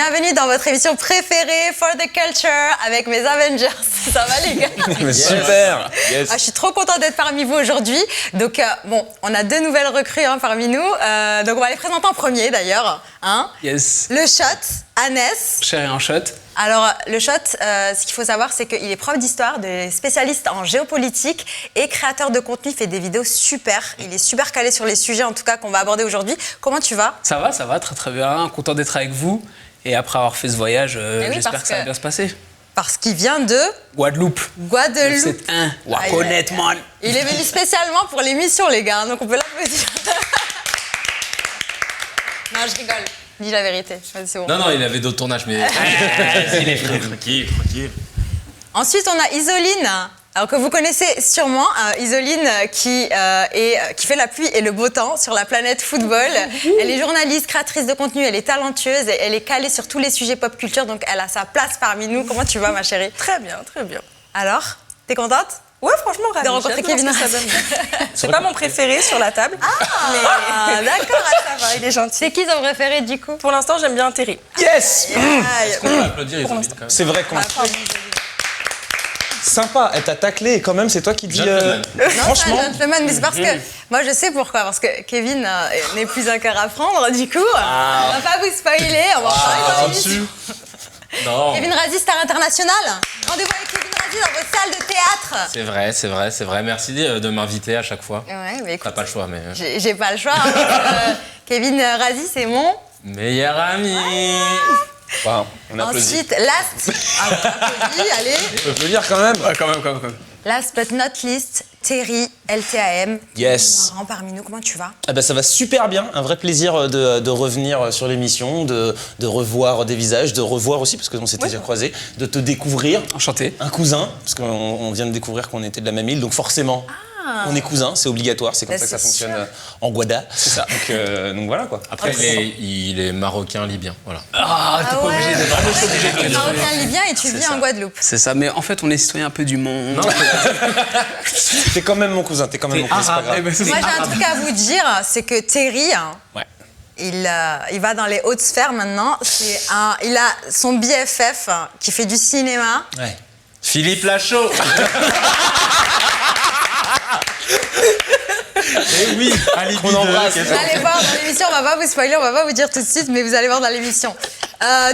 Bienvenue dans votre émission préférée For the Culture avec mes Avengers. Ça va les gars? Super. Yes. Je suis trop contente d'être parmi vous aujourd'hui. Donc on a 2 nouvelles recrues parmi nous. Donc on va les présenter en premier d'ailleurs. Yes. Le Shot, Annès. Chérie en shot. Alors, le Shot, ce qu'il faut savoir, c'est qu'il est prof d'histoire, spécialiste en géopolitique et créateur de contenu. Il fait des vidéos super. Il est super calé sur les sujets, en tout cas, qu'on va aborder aujourd'hui. Comment tu vas? Ça va, très très bien. Content d'être avec vous. Et après avoir fait ce voyage, j'espère que ça va bien se passer. Parce qu'il vient de... Guadeloupe. Guadeloupe. C'est un. Honnêtement. Il est venu spécialement pour l'émission, les gars. Donc, on peut l'applaudir. Non, je rigole. Dis la vérité. C'est bon. Non, il avait d'autres tournages, mais... il est frais. Tranquille. Ensuite, on a Isoline, alors que vous connaissez sûrement. Isoline qui fait la pluie et le beau temps sur la planète football. Elle est journaliste, créatrice de contenu, elle est talentueuse, et elle est calée sur tous les sujets pop culture, donc elle a sa place parmi nous. Comment tu vas, ma chérie? Très bien, très bien. Alors, t'es contente? Ouais, franchement, ravie. De rencontrer Kevin Razi. C'est pas mon préféré sur la table. Ah, d'accord, ça va, il est gentil. C'est qui ton préféré, du coup? Pour l'instant, j'aime bien Terry. Yes. Est-ce qu'on peut applaudir Isoline, quand même? C'est vrai qu'on... Sympa, elle t'a taclé et quand même c'est toi qui dis... Gentleman. Franchement... Non, c'est un gentleman, mais c'est parce que... Moi, je sais pourquoi. Parce que Kevin n'est plus un cœur à prendre, du coup. On va pas vous spoiler, on va en parler dans l'émission. Non. Kevin Razi, star international. Rendez-vous avec Kevin Razi dans votre salle de théâtre. C'est vrai. Merci de m'inviter à chaque fois. Ouais, mais écoute, T'as pas le choix, mais... j'ai pas le choix. Kevin Razi, c'est mon... Meilleur ami. Wow, on applaudit. Ensuite, last... Ah, on applaudit, allez. On peut le dire quand même. Ouais, quand même. Last but not least, Terry, LTAM. Yes. Rends parmi nous, comment tu vas? Ah bah ça va super bien, un vrai plaisir de revenir sur l'émission, de revoir des visages, de revoir aussi, parce qu'on s'était déjà croisés, de te découvrir. Enchanté. Un cousin, parce qu'on vient de découvrir qu'on était de la même île, donc forcément, on est cousins, c'est obligatoire, c'est comme ça que ça fonctionne en Guada. C'est ça. Donc voilà quoi. Après, il est marocain-libyen, voilà. T'es pas obligé de... Vraiment, je suis obligée de... Marocain libyen et tu vis en Guadeloupe. C'est ça, mais en fait, on est citoyen un peu du monde. T'es quand même mon cousin, c'est pas grave. Moi, j'ai un truc à vous dire, c'est que Terry... Ouais. Il va dans les hautes sphères maintenant. Il a son BFF qui fait du cinéma. Ouais. Philippe Lachaud. Et oui, Ali On embrasse. Vous allez voir dans l'émission, on va pas vous spoiler, on va pas vous dire tout de suite, mais vous allez voir dans l'émission.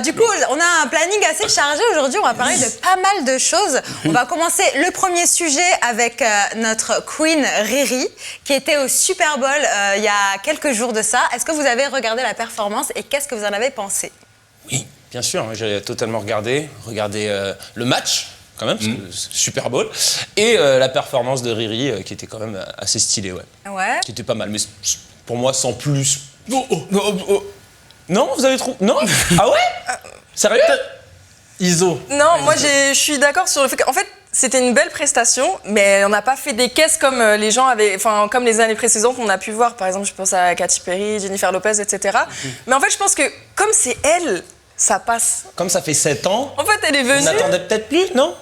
Du coup, on a un planning assez chargé aujourd'hui, on va parler de pas mal de choses. On va commencer le premier sujet avec notre queen Riri, qui était au Super Bowl il y a quelques jours de ça. Est-ce que vous avez regardé la performance et qu'est-ce que vous en avez pensé? Oui, bien sûr, j'ai totalement regardé le match. Quand même, parce que Super Bowl, et la performance de Riri qui était quand même assez stylée, ouais. Qui était pas mal, mais pour moi sans plus. Non, vous avez trouvé? Non? Ah ouais? Sérieux? Iso. Non, moi je suis d'accord sur le fait qu'en fait, c'était une belle prestation, mais on n'a pas fait des caisses comme les gens avaient, enfin comme les années précédentes qu'on a pu voir. Par exemple, je pense à Katy Perry, Jennifer Lopez, etc. Mais en fait, je pense que comme c'est elle, ça passe. Comme ça fait 7 ans, En fait, elle est venue. on attendait peut-être plus, non?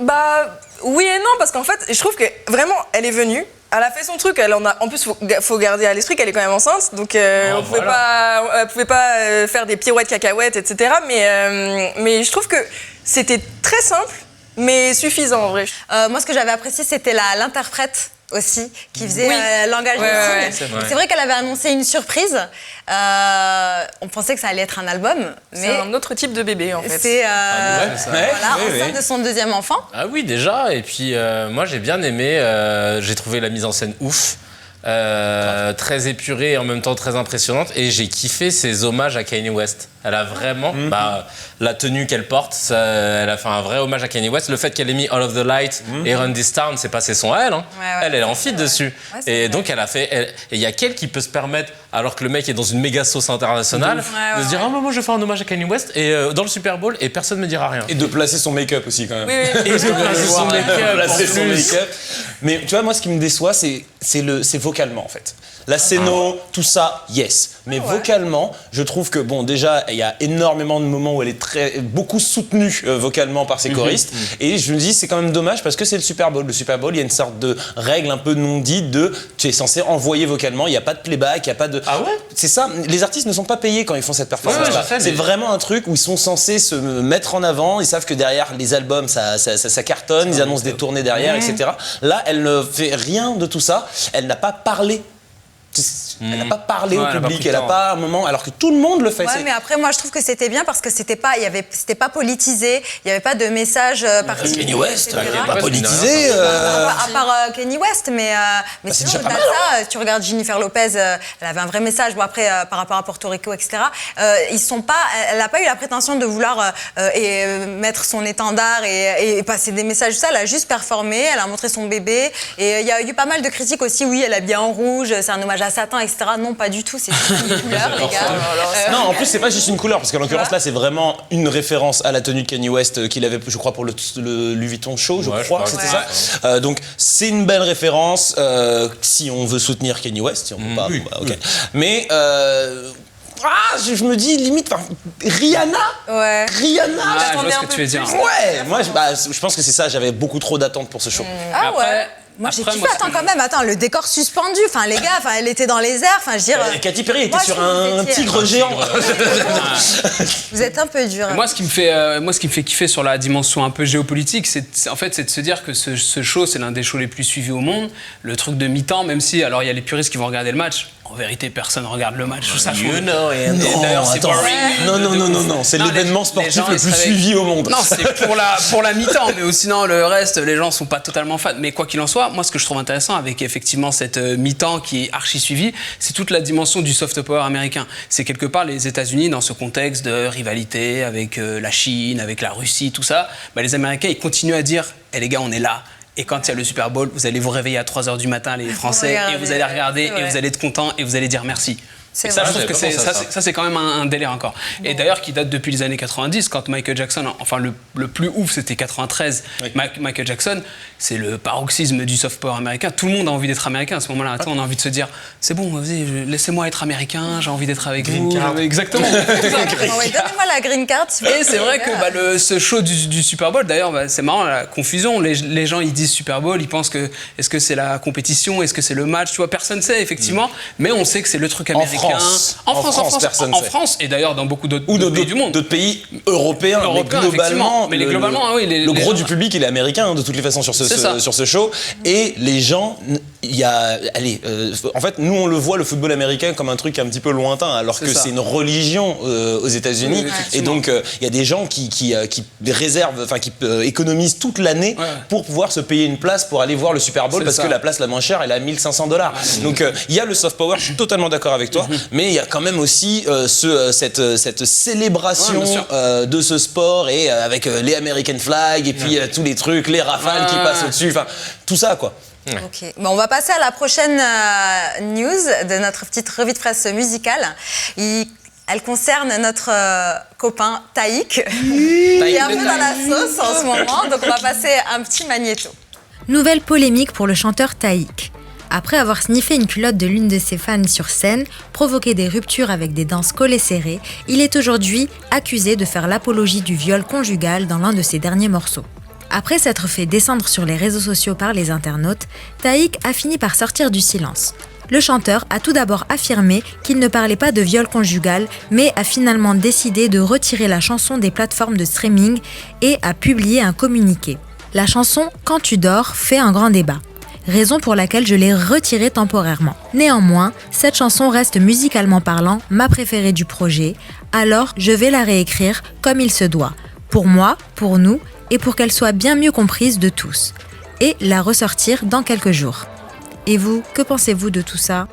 Bah oui et non, parce qu'en fait, je trouve que vraiment, elle est venue. Elle a fait son truc. En plus, faut garder à l'esprit qu'elle est quand même enceinte, donc elle pouvait pas faire des pirouettes cacahuètes, etc. Mais je trouve que c'était très simple, mais suffisant en vrai. Moi, ce que j'avais apprécié, c'était l'interprète aussi, qui faisait langage des signes. C'est vrai qu'elle avait annoncé une surprise. On pensait que ça allait être un album, mais C'est un autre type de bébé en fait. c'est enceinte de son deuxième enfant. Ah oui, déjà. Et puis, moi, j'ai bien aimé. J'ai trouvé la mise en scène ouf. Très épurée et en même temps très impressionnante. Et j'ai kiffé ses hommages à Kanye West. Elle a vraiment... la tenue qu'elle porte, elle a fait un vrai hommage à Kanye West. Le fait qu'elle ait mis All of the Light et Run This Town, c'est passé son à elle. Hein. Elle est en feat dessus. Et donc, elle a fait... Et il y a quelqu'un qui peut se permettre, alors que le mec est dans une méga sauce internationale, de se dire « Ah, moi, je vais faire un hommage à Kanye West et, dans le Super Bowl et personne ne me dira rien. » Et de placer son make-up aussi, quand même. Oui. Et de placer son make-up. Placer son make-up. Mais tu vois, moi, ce qui me déçoit, c'est vocalement, en fait. La scéno, tout ça, yes. Mais vocalement, je trouve que, bon, déjà, Et il y a énormément de moments où elle est beaucoup soutenue vocalement par ses choristes. Et je me dis, c'est quand même dommage parce que c'est le Super Bowl. Le Super Bowl, il y a une sorte de règle un peu non dite de tu es censé envoyer vocalement, il n'y a pas de playback, il n'y a pas de. Ah ouais? C'est ça, les artistes ne sont pas payés quand ils font cette performance-là. C'est vraiment un truc où ils sont censés se mettre en avant, ils savent que derrière les albums ça cartonne, ils annoncent des tournées derrière, etc. Là, elle ne fait rien de tout ça, elle n'a pas parlé. Elle n'a pas parlé au public, elle n'a pas un moment, alors que tout le monde le fait. Ouais, mais après, moi, je trouve que c'était bien parce que c'était pas politisé, il n'y avait pas de message particulier. Kenny West, il n'est pas politisé. À part Kenny West, mais sinon, au-delà de ça, tu regardes Jennifer Lopez, elle avait un vrai message. Bon, après, par rapport à Porto Rico, etc., elle n'a pas eu la prétention de vouloir mettre son étendard et passer des messages. Ça, elle a juste performé, elle a montré son bébé. Et il y a eu pas mal de critiques aussi. Oui, elle est bien en rouge, c'est un hommage à Satan, etc. Non, pas du tout, c'est juste une couleur, les gars. Non, en plus, c'est pas juste une couleur, parce qu'en l'occurrence, là, c'est vraiment une référence à la tenue de Kanye West qu'il avait, je crois, pour le Louis Vuitton Show, je crois, c'était ça. Donc, c'est une belle référence si on veut soutenir Kanye West, si on veut pas, ok. Mais... je me dis limite, Rihanna. Ouais. je Rihanna. vois ce que tu veux dire. Ouais, moi, je pense que c'est ça. J'avais beaucoup trop d'attentes pour ce show. Ah ouais. Moi j'ai kiffé, attends, le décor suspendu, les gars, elle était dans les airs, je veux dire... Katy Perry était sur un tigre géant. Vous êtes un peu dur. Moi, ce qui me fait kiffer sur la dimension un peu géopolitique, c'est de se dire que ce show, c'est l'un des shows les plus suivis au monde. Le truc de mi-temps, même si, alors il y a les puristes qui vont regarder le match. En vérité, personne ne regarde le match. D'ailleurs, c'est boring. Non, c'est l'événement sportif le plus suivi au monde. Non, c'est pour la mi-temps, mais sinon le reste, les gens sont pas totalement fans. Mais quoi qu'il en soit, moi, ce que je trouve intéressant avec effectivement cette mi-temps qui est archi suivie, c'est toute la dimension du soft power américain. C'est quelque part les États-Unis dans ce contexte de rivalité avec la Chine, avec la Russie, tout ça. Les Américains, ils continuent à dire, les gars, on est là. Et quand il y a le Super Bowl, vous allez vous réveiller à 3h du matin, les Français, et vous allez regarder, et vous allez être contents, et vous allez dire merci. Et ça, je trouve que ça, c'est quand même un délire encore. Bon. Et d'ailleurs, qui date depuis les années 90, quand Michael Jackson, le plus ouf, c'était 93. Oui. Michael Jackson, c'est le paroxysme du soft power américain. Tout le monde a envie d'être américain à ce moment-là. On a envie de se dire, c'est bon, vas-y, laissez-moi être américain, j'ai envie d'être avec vous. Exactement. Donnez-moi la green card. Et c'est vrai que ce show du Super Bowl, d'ailleurs, c'est marrant, la confusion. Les gens, ils disent Super Bowl, ils pensent que est-ce que c'est la compétition, est-ce que c'est le match, tu vois, personne ne sait, effectivement. Mais on sait que c'est le truc américain. En France, et d'ailleurs dans beaucoup d'autres pays du monde. D'autres pays européens, mais globalement, le gros du public, il est américain de toutes les façons sur ce show. Et les gens, en fait, nous on le voit, le football américain, comme un truc un petit peu lointain, alors que c'est une religion aux États-Unis. Et donc, il y a des gens qui réservent, qui économisent toute l'année pour pouvoir se payer une place pour aller voir le Super Bowl, parce que la place la moins chère, elle est à $1,500. Donc, il y a le soft power, je suis totalement d'accord avec toi. Mais il y a quand même aussi cette célébration de ce sport et avec les American flag et puis tous les trucs, les rafales qui passent au-dessus, tout ça quoi. Ok, on va passer à la prochaine news de notre petite revue de presse musicale. Elle concerne notre copain Taïk, qui est un peu dans la sauce en ce moment, donc on va passer un petit magnéto. Nouvelle polémique pour le chanteur Taïk. Après avoir sniffé une culotte de l'une de ses fans sur scène, provoqué des ruptures avec des danses collées serrées, il est aujourd'hui accusé de faire l'apologie du viol conjugal dans l'un de ses derniers morceaux. Après s'être fait descendre sur les réseaux sociaux par les internautes, Taïk a fini par sortir du silence. Le chanteur a tout d'abord affirmé qu'il ne parlait pas de viol conjugal, mais a finalement décidé de retirer la chanson des plateformes de streaming et a publié un communiqué. La chanson « Quand tu dors » fait un grand débat. Raison pour laquelle je l'ai retirée temporairement. Néanmoins, cette chanson reste musicalement parlant ma préférée du projet, alors je vais la réécrire comme il se doit, pour moi, pour nous, et pour qu'elle soit bien mieux comprise de tous, et la ressortir dans quelques jours. Et vous, que pensez-vous de tout ça ?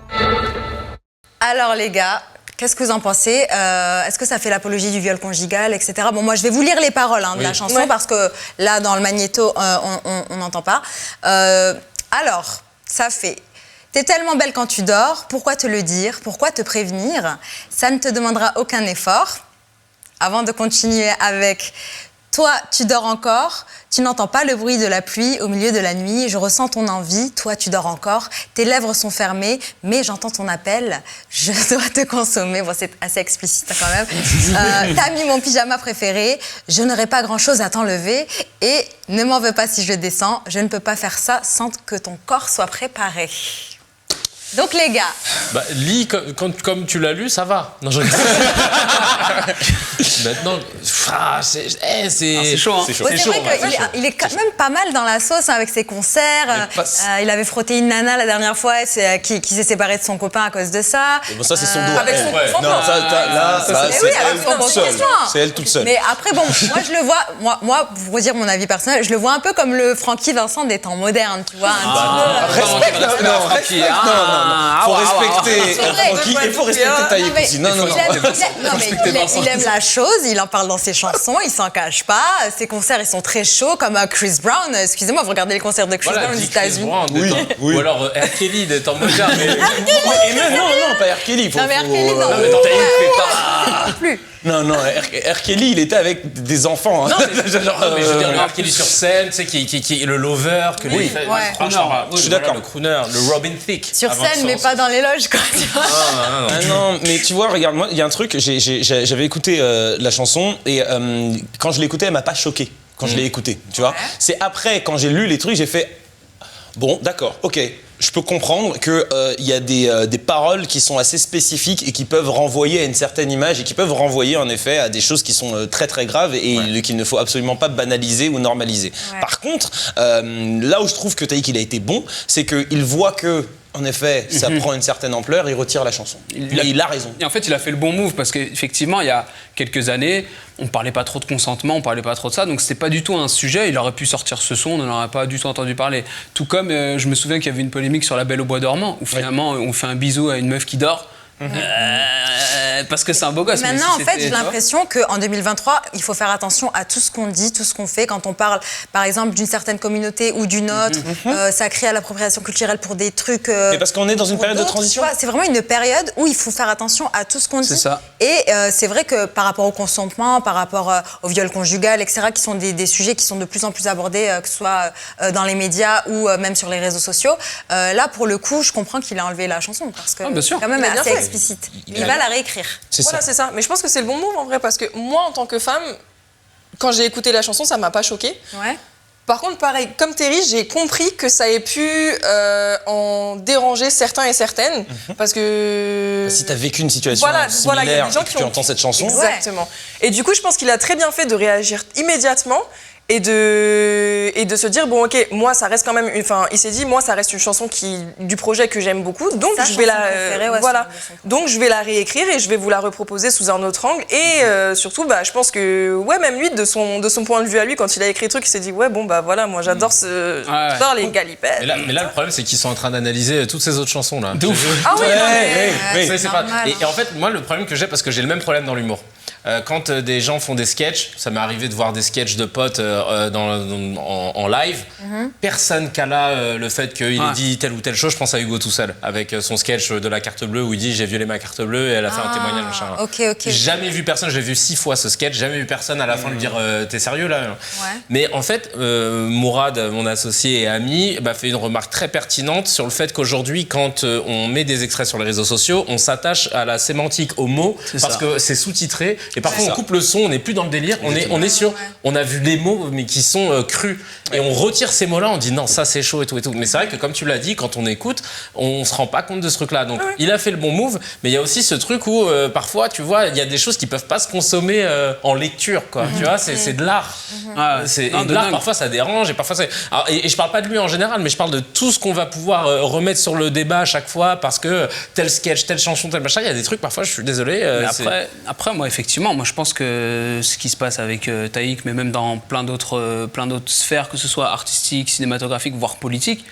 Alors les gars, qu'est-ce que vous en pensez ? Est-ce que ça fait l'apologie du viol conjugal, etc. Bon, moi je vais vous lire les paroles de la chanson, parce que là dans le magnéto, on n'entend pas. Alors, ça fait « T'es tellement belle quand tu dors, pourquoi te le dire, pourquoi te prévenir ? Ça ne te demandera aucun effort. » Avant de continuer avec Toi, tu dors encore, tu n'entends pas le bruit de la pluie au milieu de la nuit, je ressens ton envie, toi, tu dors encore, tes lèvres sont fermées, mais j'entends ton appel, je dois te consommer. Bon, c'est assez explicite quand même. T'as mis mon pyjama préféré, je n'aurai pas grand-chose à t'enlever et ne m'en veux pas si je descends, je ne peux pas faire ça sans que ton corps soit préparé. Donc les gars... Bah, lis comme tu l'as lu, ça va. Non, je... Maintenant, c'est chaud. Hein. C'est vrai qu'il est quand même pas mal dans la sauce hein, avec ses concerts. Il avait frotté une nana la dernière fois qui s'est séparée de son copain à cause de ça. Bon, ça, c'est son doigt. Avec son Non, c'est elle toute seule. Mais après, bon, moi, je le vois... Moi, pour vous dire mon avis personnel, je le vois un peu comme le Francky Vincent des temps modernes, tu vois. Faut respecter Francky et faut respecter Taïk aussi. Non. Il aime la chose, il en parle dans ses chansons, il s'en cache pas. Ses concerts, ils sont très chauds, comme Chris Brown. Excusez-moi, vous regardez les concerts de Chris Brown aux États-Unis. Oui. Ou alors R. Kelly des temps modernes. Non, pas R. Kelly. Non, mais R. Kelly, non. Taïk plus. Non, R. Kelly, il était avec des enfants. Non, mais je veux dire, R. Kelly sur scène, tu sais, qui est le lover. Je suis d'accord. Le crooner, le Robin Thicke. Sur scène, mais pas dans les loges, quoi. Non, mais tu vois, regarde, moi, il y a un truc, j'avais écouté la chanson et quand je l'ai écoutée, elle m'a pas choqué. Quand je l'ai écoutée, tu vois. C'est après, quand j'ai lu les trucs, j'ai fait bon, d'accord, ok. Je peux comprendre qu'il y a des paroles qui sont assez spécifiques et qui peuvent renvoyer à une certaine image et qui peuvent renvoyer en effet à des choses qui sont très très graves et qu'il ne faut absolument pas banaliser ou normaliser. Ouais. Par contre, là où je trouve que Taïk il a été bon, c'est qu'il voit que en effet, ça prend une certaine ampleur, il retire la chanson. Il a raison. Et en fait, il a fait le bon move parce qu'effectivement, il y a quelques années, on ne parlait pas trop de consentement, on ne parlait pas trop de ça, donc c'était pas du tout un sujet. Il aurait pu sortir ce son, on n'en aurait pas du tout entendu parler. Tout comme je me souviens qu'il y avait une polémique sur La Belle au bois dormant, où finalement on fait un bisou à une meuf qui dort. Parce que c'est un beau gosse. Maintenant, en fait, j'ai l'impression qu'en 2023, il faut faire attention à tout ce qu'on dit, tout ce qu'on fait. Quand on parle, par exemple, d'une certaine communauté ou d'une autre, ça crée à l'appropriation culturelle pour des trucs... Mais parce qu'on est dans une période de transition. C'est vraiment une période où il faut faire attention à tout ce qu'on dit. C'est ça. Et c'est vrai que par rapport au consentement, par rapport au viol conjugal, etc., qui sont des sujets qui sont de plus en plus abordés, que ce soit dans les médias ou même sur les réseaux sociaux, là, pour le coup, je comprends qu'il a enlevé la chanson parce que c'est quand même assez explicite. Il va la réécrire. C'est ça. Mais je pense que c'est le bon move en vrai parce que moi, en tant que femme, quand j'ai écouté la chanson, ça m'a pas choquée. Ouais. Par contre, pareil, comme Terry, j'ai compris que ça ait pu en déranger certains et certaines parce que... Si t'as vécu une situation similaire y a des gens qui entendent cette chanson... Exactement. Et du coup, je pense qu'il a très bien fait de réagir immédiatement et de se dire bon ok, moi ça reste quand même il s'est dit moi ça reste une chanson du projet que j'aime beaucoup, donc je vais donc je vais la réécrire et je vais vous la reproposer sous un autre angle et surtout je pense que même lui de son point de vue à lui, quand il a écrit le truc, il s'est dit moi j'adore j'adore les galipettes. Mais là le problème c'est qu'ils sont en train d'analyser toutes ces autres chansons là. Ah oui, et en fait moi le problème que j'ai, parce que j'ai le même problème dans l'humour. Quand des gens font des sketchs, ça m'est arrivé de voir des sketchs de potes en live, personne cala le fait qu'il ait dit telle ou telle chose. Je pense à Hugo tout seul, avec son sketch de la carte bleue où il dit j'ai violé ma carte bleue et elle a fait un témoignage machin. Okay. Jamais vu personne, j'ai vu 6 fois ce sketch, jamais vu personne à la fin lui dire t'es sérieux là? Mais en fait, Mourad, mon associé et ami, fait une remarque très pertinente sur le fait qu'aujourd'hui, quand on met des extraits sur les réseaux sociaux, on s'attache à la sémantique, aux mots, parce que c'est sous-titré. Et parfois on coupe le son, on n'est plus dans le délire, on est sur, on a vu les mots mais qui sont crus et on retire ces mots-là, on dit non ça c'est chaud et tout. Mais c'est vrai que comme tu l'as dit, quand on écoute, on se rend pas compte de ce truc-là. Donc il a fait le bon move, mais il y a aussi ce truc où parfois tu vois il y a des choses qui peuvent pas se consommer en lecture quoi. Tu vois c'est de l'art. De l'art parfois ça dérange et parfois et je parle pas de lui en général, mais je parle de tout ce qu'on va pouvoir remettre sur le débat à chaque fois parce que tel sketch, telle chanson, tel machin, il y a des trucs parfois je suis désolé. Après moi effectivement, moi je pense que ce qui se passe avec Taïk, mais même dans plein d'autres sphères, que ce soit artistique, cinématographique, voire politique,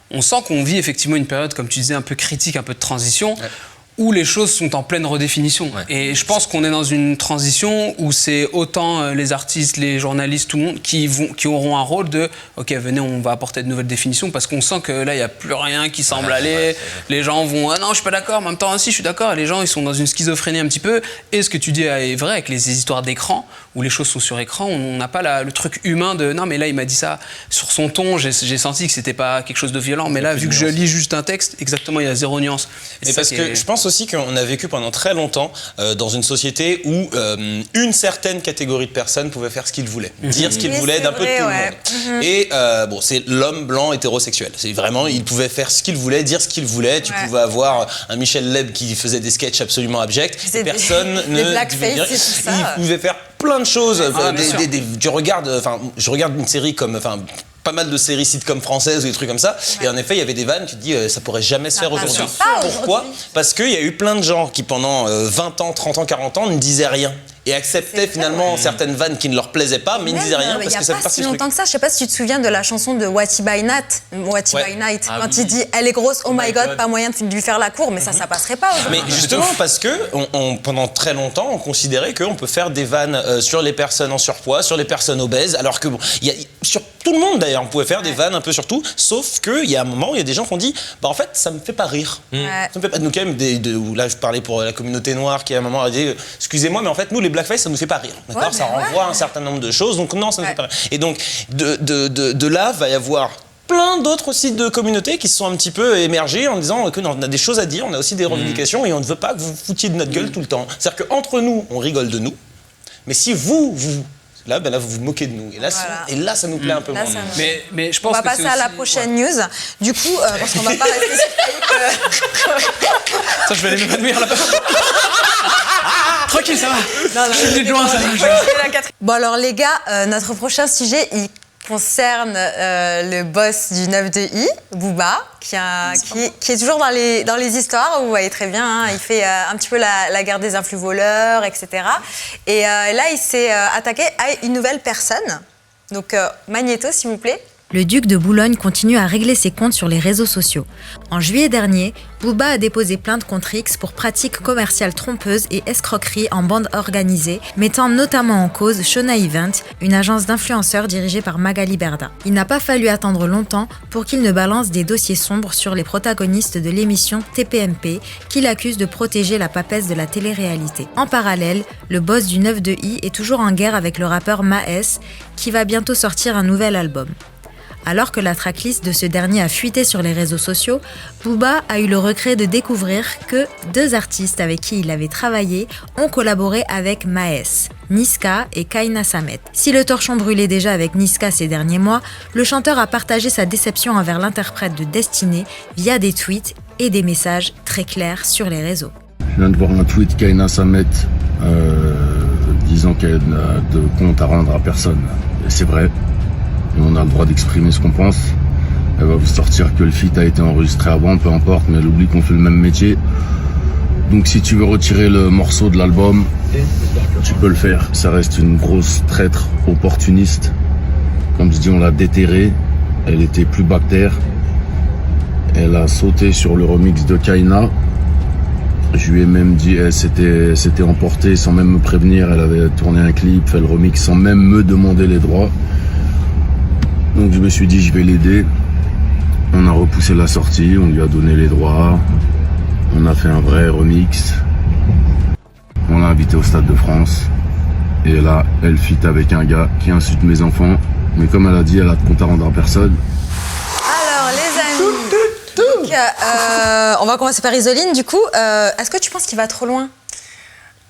on sent qu'on vit effectivement une période, comme tu disais, un peu critique, un peu de transition, où les choses sont en pleine redéfinition. Ouais. Et je pense qu'on est dans une transition où c'est autant les artistes, les journalistes, tout le monde qui auront un rôle de « Ok, venez, on va apporter de nouvelles définitions » parce qu'on sent que là, il n'y a plus rien qui semble aller. Les gens vont « Ah non, je suis pas d'accord, mais en même temps, si, je suis d'accord. » Et les gens, ils sont dans une schizophrénie un petit peu. Et ce que tu dis est vrai avec les histoires d'écran, où les choses sont sur écran, on n'a pas le truc humain de « Non, mais là, il m'a dit ça. » Sur son ton, j'ai senti que c'était pas quelque chose de violent. Mais là, vu que je lis juste un texte, exactement, il y a zéro nuance. Et parce que je pense aussi qu'on a vécu pendant très longtemps dans une société où une certaine catégorie de personnes pouvait faire ce qu'ils voulaient, dire ce qu'ils voulaient d'un peu de tout le monde. Et bon, c'est l'homme blanc hétérosexuel. C'est vraiment, il pouvait faire ce qu'il voulait, dire ce qu'il voulait. Tu pouvais avoir un Michel Leb qui faisait des sketchs absolument abjects. Personne ne blackface et tout ça. Il pouvait faire plein de choses. Je regarde une série comme, pas mal de séries sitcom françaises ou des trucs comme ça. Et en effet, il y avait des vannes, tu te dis, ça pourrait jamais se faire aujourd'hui. Pourquoi ? Parce qu'il y a eu plein de gens qui, pendant 20 ans, 30 ans, 40 ans, ne disaient rien. Et acceptaient finalement certaines vannes qui ne leur plaisaient pas, mais ils ne disaient rien parce que ça fait partie du truc. Il n'y a pas si longtemps que ça, je ne sais pas si tu te souviens de la chanson de Watty by Night, quand il dit « Elle est grosse, oh my God, pas moyen de lui faire la cour », mais ça passerait pas aujourd'hui. Mais justement, parce que pendant très longtemps, on considérait qu'on peut faire des vannes sur les personnes en surpoids, sur les personnes obèses, alors que sur tout le monde d'ailleurs, on pouvait faire des vannes un peu sur tout, sauf qu'il y a un moment où il y a des gens qui ont dit « Bah en fait, ça me fait pas rire ». Ça me fait pas... Nous, quand même, là, je parlais pour la communauté noire qui à un moment a dit « Excusez-moi, mais en fait, nous, les blackface, ça nous fait pas rire. D'accord, ça renvoie à un certain nombre de choses. Donc non, ça nous fait pas rire. Et donc de là va y avoir plein d'autres sites de communautés qui se sont un petit peu émergés en disant que non, on a des choses à dire, on a aussi des revendications et on ne veut pas que vous foutiez de notre gueule tout le temps. C'est-à-dire qu'entre nous, on rigole de nous, mais si vous là, vous vous moquez de nous. Et là, ça nous plaît un peu moins. Mais je pense on va passer à la prochaine news. Du coup, parce qu'on va pas rester ça, je vais aller m'évanouir là-bas. Tranquille, ça va. Je suis loin, ça va. Bon, alors les gars, notre prochain sujet, il concerne le boss du 9 de I, Booba, qui est toujours dans les histoires, vous voyez très bien, hein, il fait un petit peu la guerre des influx voleurs, etc. Et là, il s'est attaqué à une nouvelle personne. Donc, Magnéto, s'il vous plaît. Le duc de Boulogne continue à régler ses comptes sur les réseaux sociaux. En juillet dernier, Booba a déposé plainte contre X pour pratiques commerciales trompeuses et escroqueries en bande organisée, mettant notamment en cause Shona Event, une agence d'influenceurs dirigée par Magali Berda. Il n'a pas fallu attendre longtemps pour qu'il ne balance des dossiers sombres sur les protagonistes de l'émission TPMP, qu'il accuse de protéger la papesse de la télé-réalité. En parallèle, le boss du 9 de I est toujours en guerre avec le rappeur Maes, qui va bientôt sortir un nouvel album. Alors que la tracklist de ce dernier a fuité sur les réseaux sociaux, Booba a eu le regret de découvrir que 2 artistes avec qui il avait travaillé ont collaboré avec Maes, Niska et Kaina Samet. Si le torchon brûlait déjà avec Niska ces derniers mois, le chanteur a partagé sa déception envers l'interprète de Destiné via des tweets et des messages très clairs sur les réseaux. Je viens de voir un tweet Kaina Samet disant qu'elle n'a de compte à rendre à personne. Et c'est vrai. Et on a le droit d'exprimer ce qu'on pense. Elle va vous sortir que le feat a été enregistré avant, peu importe, mais elle oublie qu'on fait le même métier. Donc si tu veux retirer le morceau de l'album, tu peux le faire. Ça reste une grosse traître opportuniste. Comme je dis, on l'a déterrée. Elle était plus bactère. Elle a sauté sur le remix de Kaina. Je lui ai même dit, elle s'était emportée sans même me prévenir. Elle avait tourné un clip, fait le remix sans même me demander les droits. Donc je me suis dit, je vais l'aider. On a repoussé la sortie, on lui a donné les droits. On a fait un vrai remix. On l'a invité au Stade de France. Et là, elle fit avec un gars qui insulte mes enfants. Mais comme elle a dit, elle a de compte à rendre à personne. Alors les amis, donc, on va commencer par Isoline. Du coup, est-ce que tu penses qu'il va trop loin ?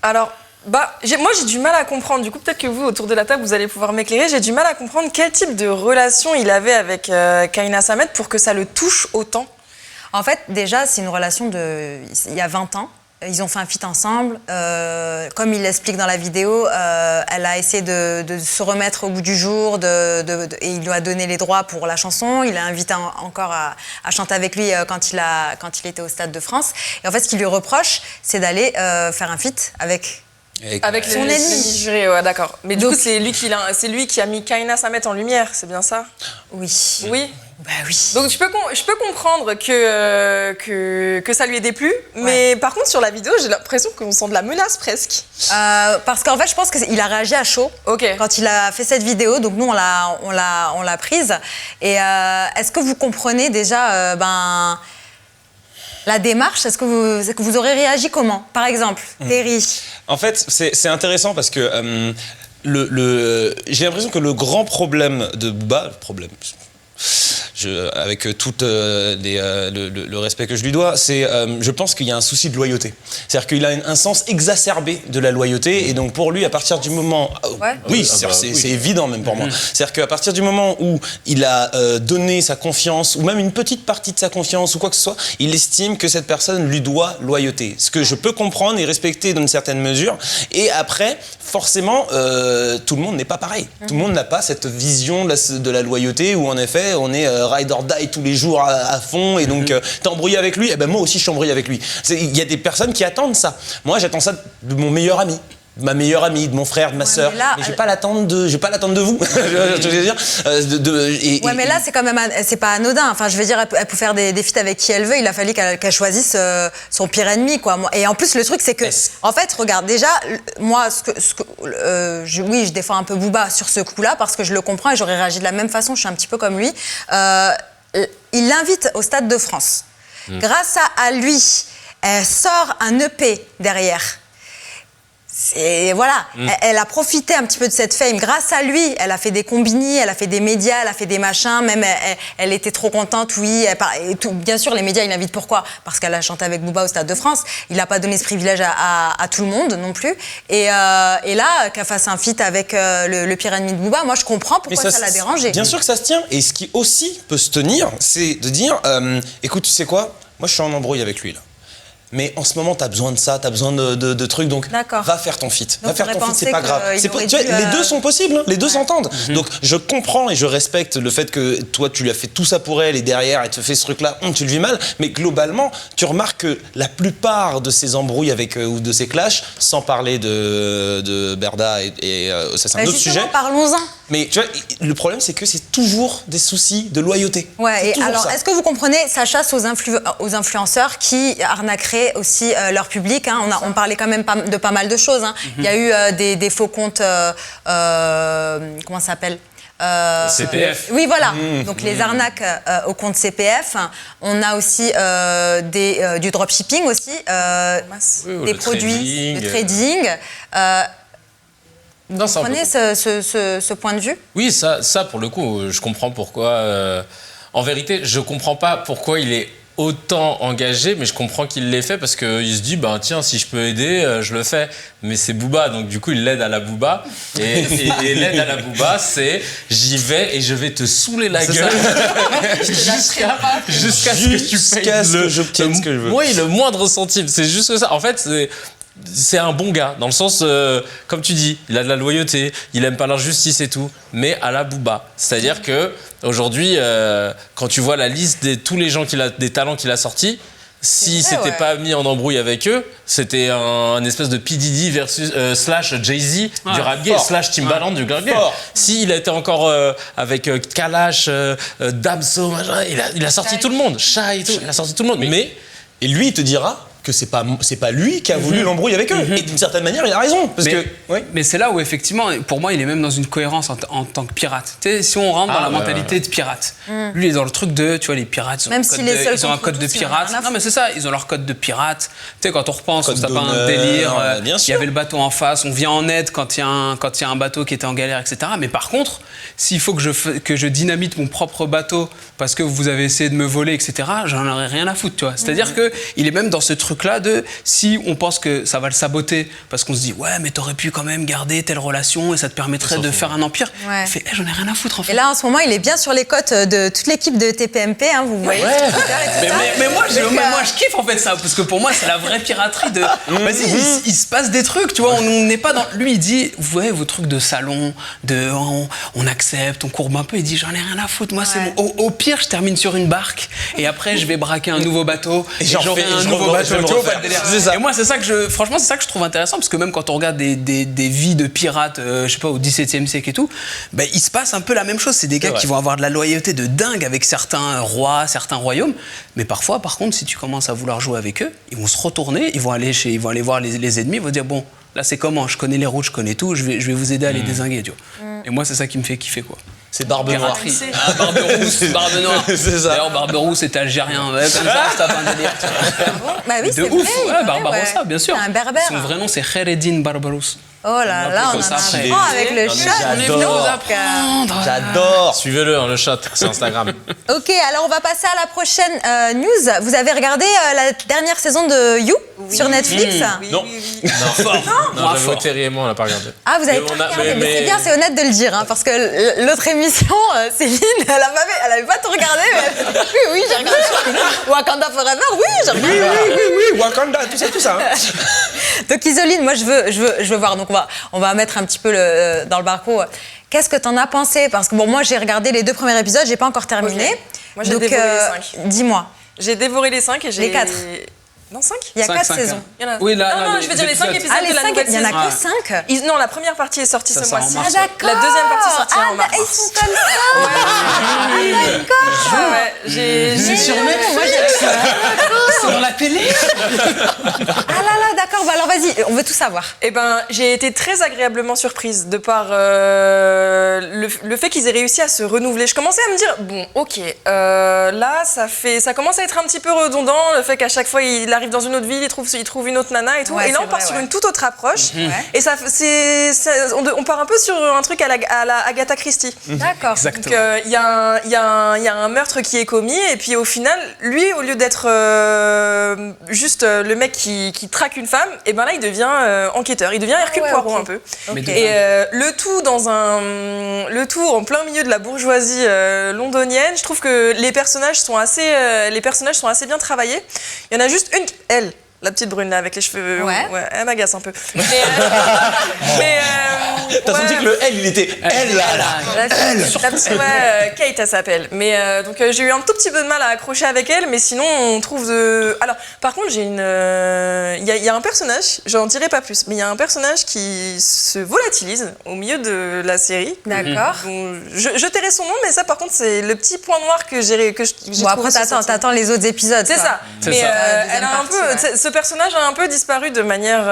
Alors, moi j'ai du mal à comprendre, du coup peut-être que vous autour de la table vous allez pouvoir m'éclairer, j'ai du mal à comprendre quel type de relation il avait avec Kaina Samet pour que ça le touche autant. En fait déjà c'est une relation il y a 20 ans, ils ont fait un feat ensemble, comme il l'explique dans la vidéo, elle a essayé de se remettre au goût du jour et il lui a donné les droits pour la chanson, il l'a invité encore à chanter avec lui quand il était au Stade de France et en fait ce qu'il lui reproche c'est d'aller faire un feat avec Avec son ennemi juré, ouais, d'accord. Mais du coup, c'est lui qui a mis Kaina Samet en lumière, c'est bien ça? Oui. Oui. Bah oui. Donc je peux comprendre que ça lui ait déplu, mais par contre sur la vidéo j'ai l'impression qu'on sent de la menace presque. Parce qu'en fait je pense qu'il a réagi à chaud quand il a fait cette vidéo, donc nous on l'a prise. Et est-ce que vous comprenez déjà la démarche? Est-ce que vous aurez réagi comment? Par exemple, Terry. En fait, c'est intéressant parce que j'ai l'impression que le grand problème de Booba, avec tout le respect que je lui dois, je pense qu'il y a un souci de loyauté. C'est-à-dire qu'il a un sens exacerbé de la loyauté, et donc pour lui, à partir du moment... Oui, c'est évident même pour moi. C'est-à-dire qu'à partir du moment où il a donné sa confiance, ou même une petite partie de sa confiance, ou quoi que ce soit, il estime que cette personne lui doit loyauté. Ce que je peux comprendre et respecter dans une certaine mesure. Et après, forcément, tout le monde n'est pas pareil. Tout le monde n'a pas cette vision de la loyauté, où en effet, on est ride or die tous les jours à fond, et donc t'es embrouillé avec lui, et ben moi aussi je suis embrouillé avec lui. Il y a des personnes qui attendent ça. Moi j'attends ça de mon meilleur ami, de ma meilleure amie, de mon frère, de ma sœur. Mais je vais pas l'attendre de vous. Je veux dire. Mais là c'est quand même, c'est pas anodin. Enfin, je veux dire, elle peut faire des feats avec qui elle veut. Il a fallu qu'elle choisisse son pire ennemi, quoi. Et en plus, le truc c'est que, en fait, regarde, déjà, moi, je défends un peu Booba sur ce coup-là parce que je le comprends et j'aurais réagi de la même façon. Je suis un petit peu comme lui. Il l'invite au Stade de France. Grâce à lui, elle sort un EP derrière. Et voilà, elle a profité un petit peu de cette fame. Grâce à lui, elle a fait des combini, elle a fait des médias, elle a fait des machins. Même elle était trop contente, oui. Bien sûr, les médias, ils l'invitent. Pourquoi? Parce qu'elle a chanté avec Booba au Stade de France. Il n'a pas donné ce privilège à tout le monde non plus. Et là, qu'elle fasse un feat avec le pire ennemi de Booba, moi je comprends pourquoi ça l'a dérangé. Bien sûr que ça se tient. Et ce qui aussi peut se tenir, c'est de dire, écoute, tu sais quoi? Moi je suis en embrouille avec lui là. Mais en ce moment, t'as besoin de ça, t'as besoin de trucs, donc va faire ton feat. Va faire ton feat, c'est pas grave. Les deux sont possibles, hein, les deux s'entendent. Donc je comprends et je respecte le fait que toi, tu lui as fait tout ça pour elle, et derrière, elle te fait ce truc-là, tu le vis mal. Mais globalement, tu remarques que la plupart de ces embrouilles ou de ces clashs, sans parler de Berda, et ça c'est un autre sujet. Parlons-en. Mais tu vois, le problème, c'est que c'est toujours des soucis de loyauté. Ouais, et alors, est-ce que vous comprenez sa chasse aux influenceurs qui arnaqueraient aussi leur public, hein. On parlait quand même de pas mal de choses, hein. Il y a eu des faux comptes, comment ça s'appelle? CPF. Oui, voilà. Donc les arnaques au compte CPF. On a aussi du dropshipping aussi, des produits, de trading. Vous comprenez ce point de vue? Oui, ça pour le coup, je comprends pourquoi. En vérité, je comprends pas pourquoi il est autant engagé, mais je comprends qu'il l'ait fait parce qu'il se dit, tiens, si je peux aider, je le fais. Mais c'est Booba, donc du coup, il l'aide à la Booba. Et l'aide à la Booba, c'est j'y vais et je vais te saouler la gueule jusqu'à ce que tu payes j'obtienne ce que je veux. Oui, le moindre centime. C'est juste ça. En fait, c'est un bon gars, dans le sens, comme tu dis, il a de la loyauté, il aime pas l'injustice et tout, mais à la Booba. C'est-à-dire que aujourd'hui, quand tu vois la liste de tous les gens des talents qu'il a sortis, si c'était pas mis en embrouille avec eux, c'était un espèce de P. Diddy versus slash Jay-Z du rap game, slash Timbaland du rap game. S'il était encore avec Kalash, Damso, il a sorti tout le monde, Sha et tout, il a sorti tout le monde. Et lui, il te dira que c'est pas lui qui a voulu l'embrouille avec eux. Et d'une certaine manière, il a raison. Mais c'est là où, effectivement, pour moi, il est même dans une cohérence en tant que pirate. Tu sais, si on rentre dans la mentalité de pirate, lui, il est dans le truc de, tu vois, les pirates, ils ont un code de pirate. Non, mais c'est ça, ils ont leur code de pirate. Tu sais, quand on repense, on se tape un délire, il y avait le bateau en face, on vient en aide quand il y a un bateau qui était en galère, etc. Mais par contre, s'il faut que je dynamite mon propre bateau parce que vous avez essayé de me voler, etc., j'en aurais rien à foutre, tu vois. C'est-à-dire qu'il est même dans ce truc-là de, si on pense que ça va le saboter parce qu'on se dit, ouais, mais t'aurais pu quand même garder telle relation et ça te permettrait de faire un empire. Il fait, j'en ai rien à foutre, en fait. Et là, en ce moment, il est bien sur les côtes de toute l'équipe de TPMP, hein, vous voyez. Mais moi, je kiffe, en fait, ça, parce que pour moi, c'est la vraie piraterie de, vas-y, il se passe des trucs, tu vois, on n'est pas dans, lui, il dit, vous voyez, vos trucs de salon, on accepte, on courbe un peu, il dit, j'en ai rien à foutre, moi, c'est au pire, je termine sur une barque et après, je vais braquer un nouveau bateau et j'aurai un nouveau bateau. Tu vois pas le délire. C'est ça. Et moi, franchement, c'est ça que je trouve intéressant, parce que même quand on regarde des vies de pirates, je sais pas, au XVIIe siècle et tout, ben, il se passe un peu la même chose. C'est des gars qui vont avoir de la loyauté de dingue avec certains rois, certains royaumes. Mais parfois, par contre, si tu commences à vouloir jouer avec eux, ils vont se retourner, ils vont aller voir les ennemis, ils vont dire bon, là c'est comment, je connais les routes, je connais tout, je vais vous aider à les dézinguer, tu vois. Et moi, c'est ça qui me fait kiffer, quoi. C'est Barbe Noire. Barbe rousse, Barbe Noire. C'est ça. D'ailleurs, Barbe rousse, c'était algérien. Ouais, comme ça, c'est un délire. Bah oui, De c'est ouf, vrai. Barbarossa, bien sûr. C'est un berbère. Son vrai nom, c'est Khaireddine Barbarousse. Oh là là, on en apprend avec le chat. J'adore. Suivez-le, hein, le chat, c'est Instagram. Ok, alors on va passer à la prochaine news. Vous avez regardé la dernière saison de You sur Netflix? Non. Non, j'avoue, Terry et moi, on l'a pas regardé. Ah, vous avez Mais pas on a- regardé, mais mais- c'est bien, c'est honnête de le dire, hein, parce que l'autre émission, Céline, elle avait pas tout regardé, mais elle a fait, oui, j'ai regardé. Wakanda Forever, oui, j'ai regardé. Oui, Wakanda, tout ça. Hein. Donc Isoline, moi je veux voir, donc on va mettre un petit peu dans le barco. Qu'est-ce que t'en as pensé? Parce que bon, moi j'ai regardé les 2 premiers épisodes, j'ai pas encore terminé. Ok. Moi, j'ai donc, dévoré les 5. Dis-moi, J'ai dévoré les 5 et j'ai... Les 4. Non, 5 il y a 4 5, saisons. Il y en a... Oui, là, non, je veux dire les 5 épisodes Ah, les de la 5, nouvelle il y en a saison. que 5? Non, la première partie est sortie Ça ce sort en mois-ci. mars. Ah d'accord. La deuxième partie sortira en mars. Ils sont comme ça. D'accord. Ouais, j'ai sur Netflix. Moi, C'est dans la télé. ah là, d'accord. Bah alors vas-y, on veut tout savoir. Eh ben, j'ai été très agréablement surprise de par le fait qu'ils aient réussi à se renouveler. Je commençais à me dire, bon, ok, là, ça commence à être un petit peu redondant, le fait qu'à chaque fois, il arrive dans une autre ville, il trouve une autre nana et tout. Ouais, et là, c'est on part vrai, sur ouais. une toute autre approche. Et on part un peu sur un truc à la Agatha Christie. D'accord. Exactement. Donc, il y a un meurtre qui est commis, et puis au final, lui, au lieu d'être juste le mec qui traque une femme, et ben là, il devient enquêteur. Il devient Hercule Poirot un peu. Ok. Et le tout en plein milieu de la bourgeoisie londonienne. Je trouve que les personnages sont assez bien travaillés. Il y en a juste une, elle. La petite brune là avec les cheveux, Ouais. elle m'agace un peu. Mais, T'as senti que le L, il était elle là. la petite, Kate, elle s'appelle. Mais donc j'ai eu un tout petit peu de mal à accrocher avec elle, mais sinon on trouve de. Alors, par contre, il y a un personnage, j'en dirai pas plus, mais il y a un personnage qui se volatilise au milieu de la série. D'accord. Bon, je tairai son nom, mais ça, par contre, c'est le petit point noir que j'ai Bon, après, t'attends les autres épisodes. C'est quoi. ça. C'est Mais ça. elle a un peu, ce personnage a un peu disparu de manière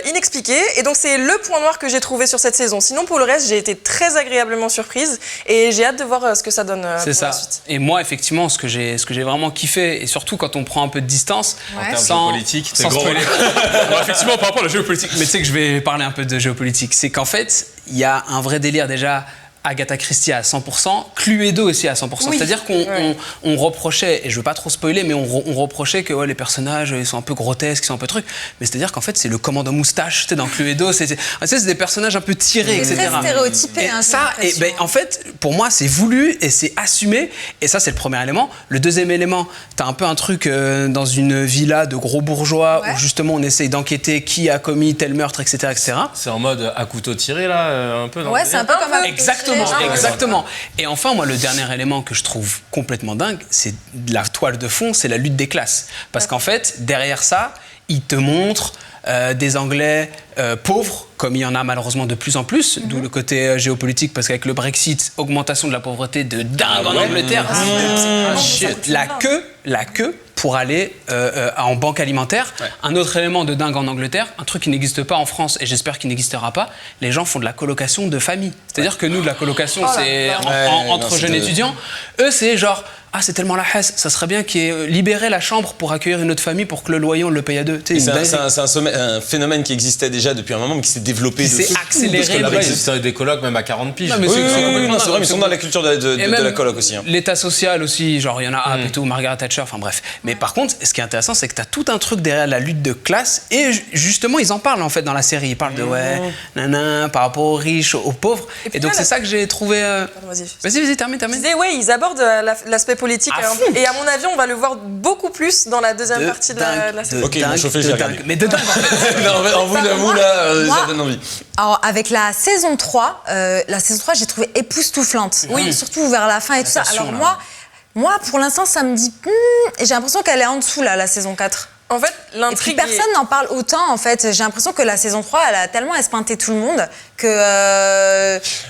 inexpliquée, et donc c'est le point noir que j'ai trouvé sur cette saison. Sinon, pour le reste, j'ai été très agréablement surprise, et j'ai hâte de voir ce que ça donne C'est pour ça. la suite. Et moi, effectivement, ce que j'ai vraiment kiffé, et surtout quand on prend un peu de distance, En termes sans- géopolitiques, c'est sans gros. spoiler. Ouais, effectivement, par rapport à la géopolitique. Mais tu sais que je vais parler un peu de géopolitique. C'est qu'en fait, il y a un vrai délire déjà. Agatha Christie à 100%, Cluedo aussi à 100%. C'est-à-dire qu'on reprochait, et je veux pas trop spoiler, mais on reprochait que les personnages ils sont un peu grotesques, ils sont un peu trucs. Mais c'est-à-dire qu'en fait, c'est le commandant moustache, tu sais, dans Cluedo, c'est des personnages un peu tirés, C'est etc. très stéréotypé. Et hein, ça, j'ai et ben, en fait, pour moi, c'est voulu et c'est assumé. Et ça, c'est le premier élément. Le deuxième élément, t'as un peu un truc dans une villa de gros bourgeois où justement on essaye d'enquêter qui a commis tel meurtre, etc., etc. C'est en mode à couteau tiré, là, un peu dans Ouais, le c'est un délire. peu comme un Exactement, Ah, ouais. exactement. Et enfin, moi, le dernier élément que je trouve complètement dingue, c'est la toile de fond, c'est la lutte des classes. Parce qu'en fait, derrière ça, il te montre des Anglais pauvres, comme il y en a malheureusement de plus en plus, d'où le côté géopolitique, parce qu'avec le Brexit, augmentation de la pauvreté de dingue en Angleterre. La queue pour aller en banque alimentaire. Ouais. Un autre élément de dingue en Angleterre, un truc qui n'existe pas en France et j'espère qu'il n'existera pas, les gens font de la colocation de famille. C'est-à-dire que nous, de la colocation, c'est entre jeunes étudiants. Eux, c'est genre, ah, c'est tellement la haisse, ça serait bien qu'il y ait libéré la chambre pour accueillir une autre famille pour que le loyer, on le paye à deux. Tu sais, C'est un phénomène qui existait déjà depuis un moment, mais qui s'est développé. Qui s'est accéléré. Parce que Là-bas, Brexit- ils ont des colocs même à 40 piges. Non, mais Oui, c'est non, c'est vrai, mais ils sont dans la culture de la coloc aussi. Hein. L'état social aussi, genre il y en a App et tout, Margaret Thatcher, enfin bref. Mais par contre, ce qui est intéressant, c'est que tu as tout un truc derrière la lutte de classe et justement, ils en parlent en fait dans la série. Ils parlent de par rapport aux riches, aux pauvres. Et donc, c'est ça que j'ai trouvé. Vas-y, termine. Je disais, ils abordent l'aspect politique. Et à mon avis, on va le voir beaucoup plus dans la deuxième partie de la série. Ok, ils m'ont chauffé, je vais regarder. Mais de dingue, en fait. Non, en vous, j'avoue, là, Moi- ça donne envie. Alors, avec la saison 3, j'ai trouvé époustouflante. Oui, surtout vers la fin et tout ça. Alors, moi, pour l'instant, ça me dit... et j'ai l'impression qu'elle est en dessous, là, la saison 4. En fait, Et puis l'intrigue. personne n'en parle autant en fait. J'ai l'impression que la saison 3, elle a tellement espinté tout le monde que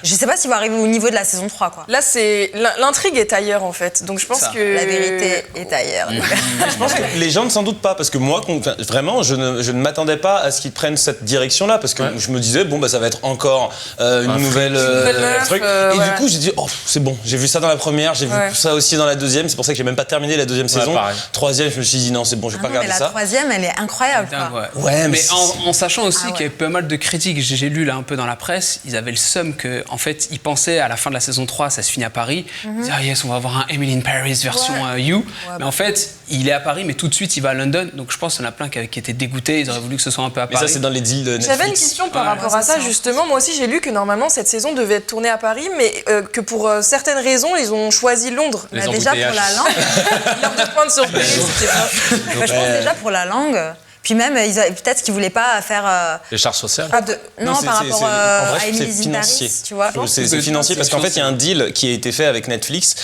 je sais pas s'il va arriver au niveau de la saison 3 quoi. Là, c'est l'intrigue est ailleurs en fait. Donc je pense que La vérité est ailleurs. Je pense que les gens ne s'en doutent pas parce que moi, vraiment, je ne m'attendais pas à ce qu'ils prennent cette direction-là parce que je me disais bon bah ça va être encore une nouvelle meuf, truc. Et du coup j'ai dit oh c'est bon, j'ai vu ça dans la première, j'ai vu ça aussi dans la deuxième. C'est pour ça que j'ai même pas terminé la deuxième saison. Pareil. Troisième, je me suis dit non c'est bon, je vais pas regarder mais ça. la troisième, elle est incroyable quoi. Ouais, mais en sachant aussi Ah ouais. qu'il y avait pas mal de critiques, j'ai lu là un peu dans la presse, ils avaient le seum que, en fait, ils pensaient à la fin de la saison 3, ça se finit à Paris, ils disaient, ah yes, on va avoir un Emily in Paris version You, mais en fait, il est à Paris, mais tout de suite, il va à London, donc je pense qu'il y en a plein qui étaient dégoûtés, ils auraient voulu que ce soit un peu à Mais Paris. ça c'est dans les deals de Netflix. J'avais une question par rapport à ça, justement. Moi aussi, j'ai lu que normalement, cette saison devait être tournée à Paris, mais que pour certaines raisons, ils ont choisi Londres. Les Bah, déjà pour embouteillages. la langue. L'heure de pointe sur Paris, c'était pas. Bah, je pense déjà pour la langue. Puis même, peut-être qu'ils voulaient pas faire. Les charges sociales. Non, c'est- par c'est- rapport en vrai, à c'est Emily in financier. Paris, tu vois. C'est financier parce qu'en fait il y a un deal qui a été fait avec Netflix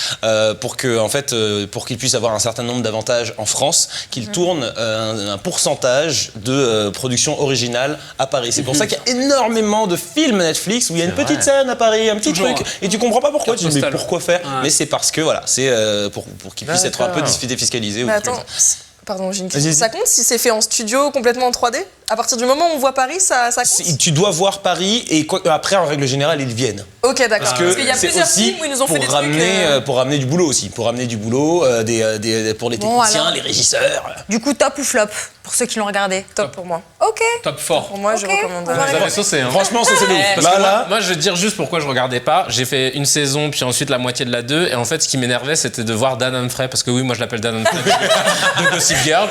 pour que en fait pour qu'ils puissent avoir un certain nombre d'avantages en France, qu'ils tournent un pourcentage de production originale à Paris. C'est pour ça qu'il y a énormément de films Netflix où il y a une petite scène à Paris, un petit Toujours, truc et tu comprends pas pourquoi. Tu te dis mais postale. pourquoi faire Ouais. Mais c'est parce que voilà, c'est pour qu'ils puissent être un peu défiscalisés. ou Mais des trucs attends, comme ça. pardon, j'ai une question. Vas-y. Ça compte si c'est fait en studio complètement en 3D? À partir du moment où on voit Paris, ça compte? Tu dois voir Paris et après en règle générale ils viennent. Ok, d'accord. Parce qu'il y a c'est plusieurs aussi films où ils nous ont fait des pour ramener du boulot aussi, pour ramener du boulot pour les Bon, techniciens, alors. les régisseurs. Du coup, top ou flop pour ceux qui l'ont regardé? Top pour moi. Ok. Top fort. Pour moi, je Ok, recommande. on va Vous avez saucé, hein. Franchement, ça c'est de ouf. Parce Là, que là, moi, je vais te dire juste pourquoi je regardais pas. J'ai fait une saison, puis ensuite la moitié de la 2. Et en fait, ce qui m'énervait, c'était de voir Dan Humphrey. Parce que oui, moi, je l'appelle Dan Humphrey de Gossip Girl.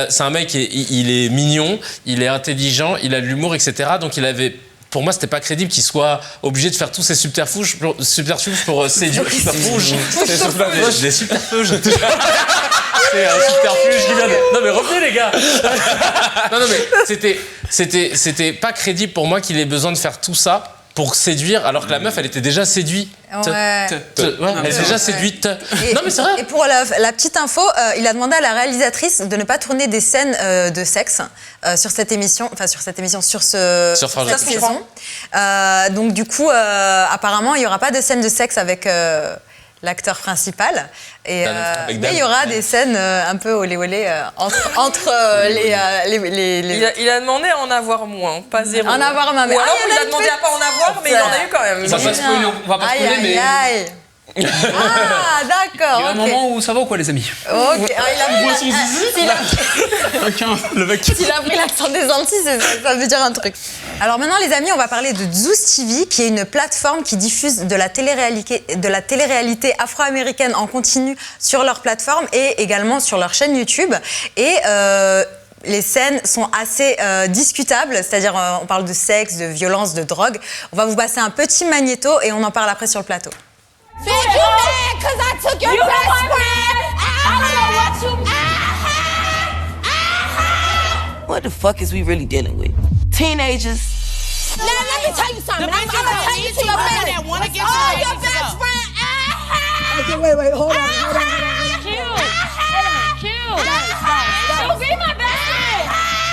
C'est un mec, il est mignon, il est intelligent, il a de l'humour, etc. Donc, il avait... Pour moi, c'était pas crédible qu'il soit obligé de faire tous ces subterfuges pour séduire. Subterfuges. Des subterfuges. C'est un subterfuge qui vient de... Non mais revenez les gars. Non mais c'était pas crédible pour moi qu'il ait besoin de faire tout ça pour séduire alors que la meuf elle était déjà séduite. Ouais. Elle est déjà séduite. Non mais c'est vrai. Et pour la petite info, il a demandé à la réalisatrice de ne pas tourner des scènes de sexe sur cette émission, sur cette saison. Donc du coup, apparemment, il n'y aura pas de scène de sexe avec l'acteur principal. Et, mais il y aura des scènes un peu olé olé entre les... Il a demandé à en avoir moins, pas zéro. En avoir moins. Ou alors il a demandé à pas en avoir, mais il en a eu quand même. Ça va spoiler, on va pas spoiler, mais Aïe. Ah, d'accord. il y a un moment où ça va ou quoi, les amis? Ok. Ah, Le mec. S'il a pris l'accent des Antilles, ça veut dire un truc. Alors maintenant, les amis, on va parler de Zeus TV, qui est une plateforme qui diffuse de la télé-réalité afro-américaine en continu sur leur plateforme et également sur leur chaîne YouTube. Et les scènes sont assez discutables, c'est-à-dire on parle de sexe, de violence, de drogue. On va vous passer un petit magnéto et on en parle après sur le plateau. Bitch, you mad cause I took your best friend? I don't know what you What the fuck is we really dealing with? Teenagers. Now let me tell you something. I'm gonna tell you to your face. Oh, your best friend. Okay, wait, hold on. Cute. She'll be my best friend.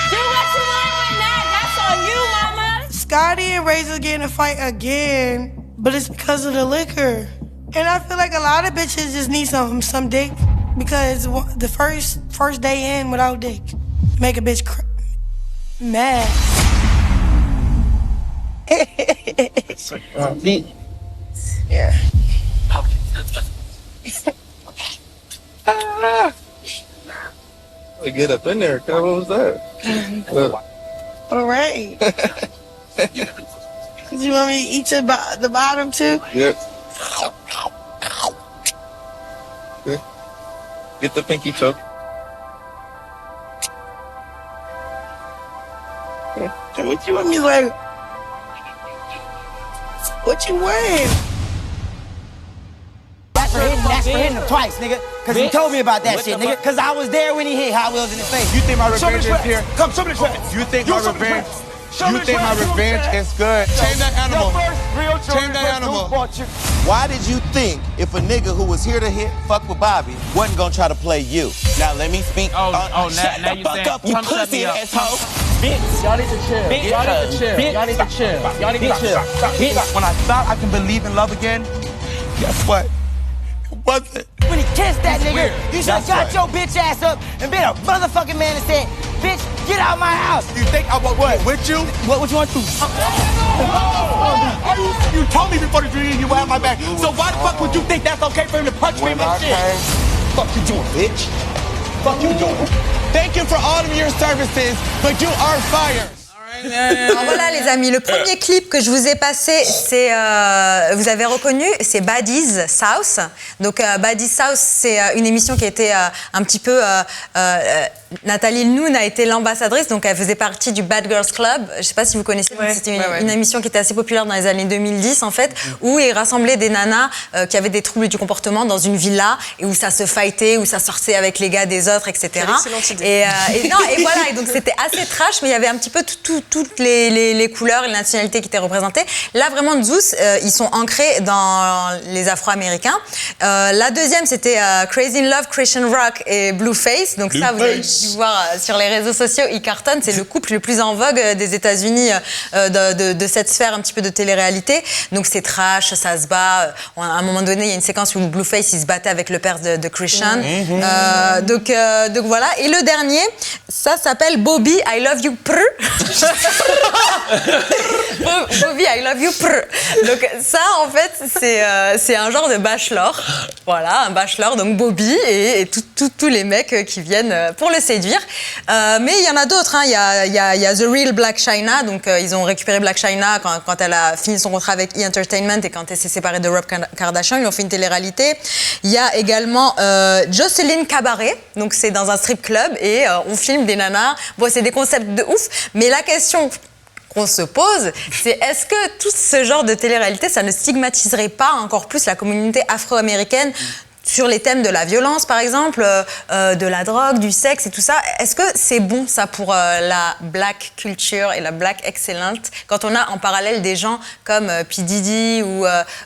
Do what you want with that. That's on you, mama. Scotty and Razor get in a fight again, but it's because of the liquor. And I feel like a lot of bitches just need some dick because the first day in without dick make a bitch mad. Yeah. Get up in there, what was that? All right. You want me to eat the bottom too? Yep. Okay. Get the pinky toe. So what you want me like? What you wearing? That's for hitting him twice, nigga. Cause he told me about that shit, nigga. Cause I was there when he hit Hot Wheels in the face. You think my revenge is here? Come, show me the tracks. You think my revenge? You think my revenge is good? Tame that animal. Tame that animal. Why did you think if a nigga who was here to fuck with Bobby wasn't gonna try to play you? Now let me speak. Now you fuck up, you pussy asshole. Bitch, y'all need to chill. Bitch, y'all need to chill. Y'all need to chill. Y'all need to chill. Bitch, when I thought I can believe in love again, guess what? It wasn't. When he kissed that nigga, you should've got your bitch ass up and been a motherfucking man and said, bitch, get out of my house. You think I want what? With you? What you want to do? You told me before the dream you would have my back. So why the fuck would you think that's okay for him to punch me in my shit? Fuck you doing, bitch? Fuck you doing? Thank you for all of your services, but you are fired. Alors voilà les amis, le premier clip que je vous ai passé, c'est, vous avez reconnu, c'est Baddies South. Donc Baddies South, c'est une émission qui a été un petit peu... Nathalie Noon a été l'ambassadrice, donc elle faisait partie du Bad Girls Club. Je ne sais pas si vous connaissez, c'était une émission qui était assez populaire dans les années 2010 en fait, où il rassemblait des nanas qui avaient des troubles du comportement dans une villa et où ça se fightait, où ça sortait avec les gars des autres, etc. Excellente idée. Et voilà, et donc c'était assez trash, mais il y avait un petit peu toutes les couleurs et les nationalités qui étaient représentées. Là vraiment, Zeus, ils sont ancrés dans les Afro-Américains. La deuxième, c'était Crazy in Love, Christian Rock et Blueface. Donc ça, vous avez dû voir sur les réseaux sociaux, ils cartonnent. C'est le couple le plus en vogue des États-Unis de cette sphère un petit peu de télé-réalité. Donc c'est trash, ça se bat. À un moment donné, il y a une séquence où Blueface il se battait avec le père de Christian. Donc voilà. Et le dernier, ça s'appelle Bobby, I Love You Prr. Bobby, I Love You Prr. Donc ça, en fait, c'est un genre de bachelor. Voilà, un bachelor. Donc Bobby et tous les mecs qui viennent pour le séduire. Mais il y en a d'autres. Hein. Il y a The Real Black China. Donc ils ont récupéré Black China quand elle a fini son contrat avec E! Entertainment et quand elle s'est séparée de Rob Kardashian. Ils ont fait une télé-réalité. Il y a également Jocelyn Cabaret. Donc c'est dans un strip club et on filme des nanas. Bon, c'est des concepts de ouf. Mais la question qu'on se pose, c'est est-ce que tout ce genre de télé-réalité, ça ne stigmatiserait pas encore plus la communauté afro-américaine sur les thèmes de la violence, par exemple, de la drogue, du sexe et tout ça? Est-ce que c'est bon, ça, pour la black culture et la black excellence, quand on a en parallèle des gens comme P. Diddy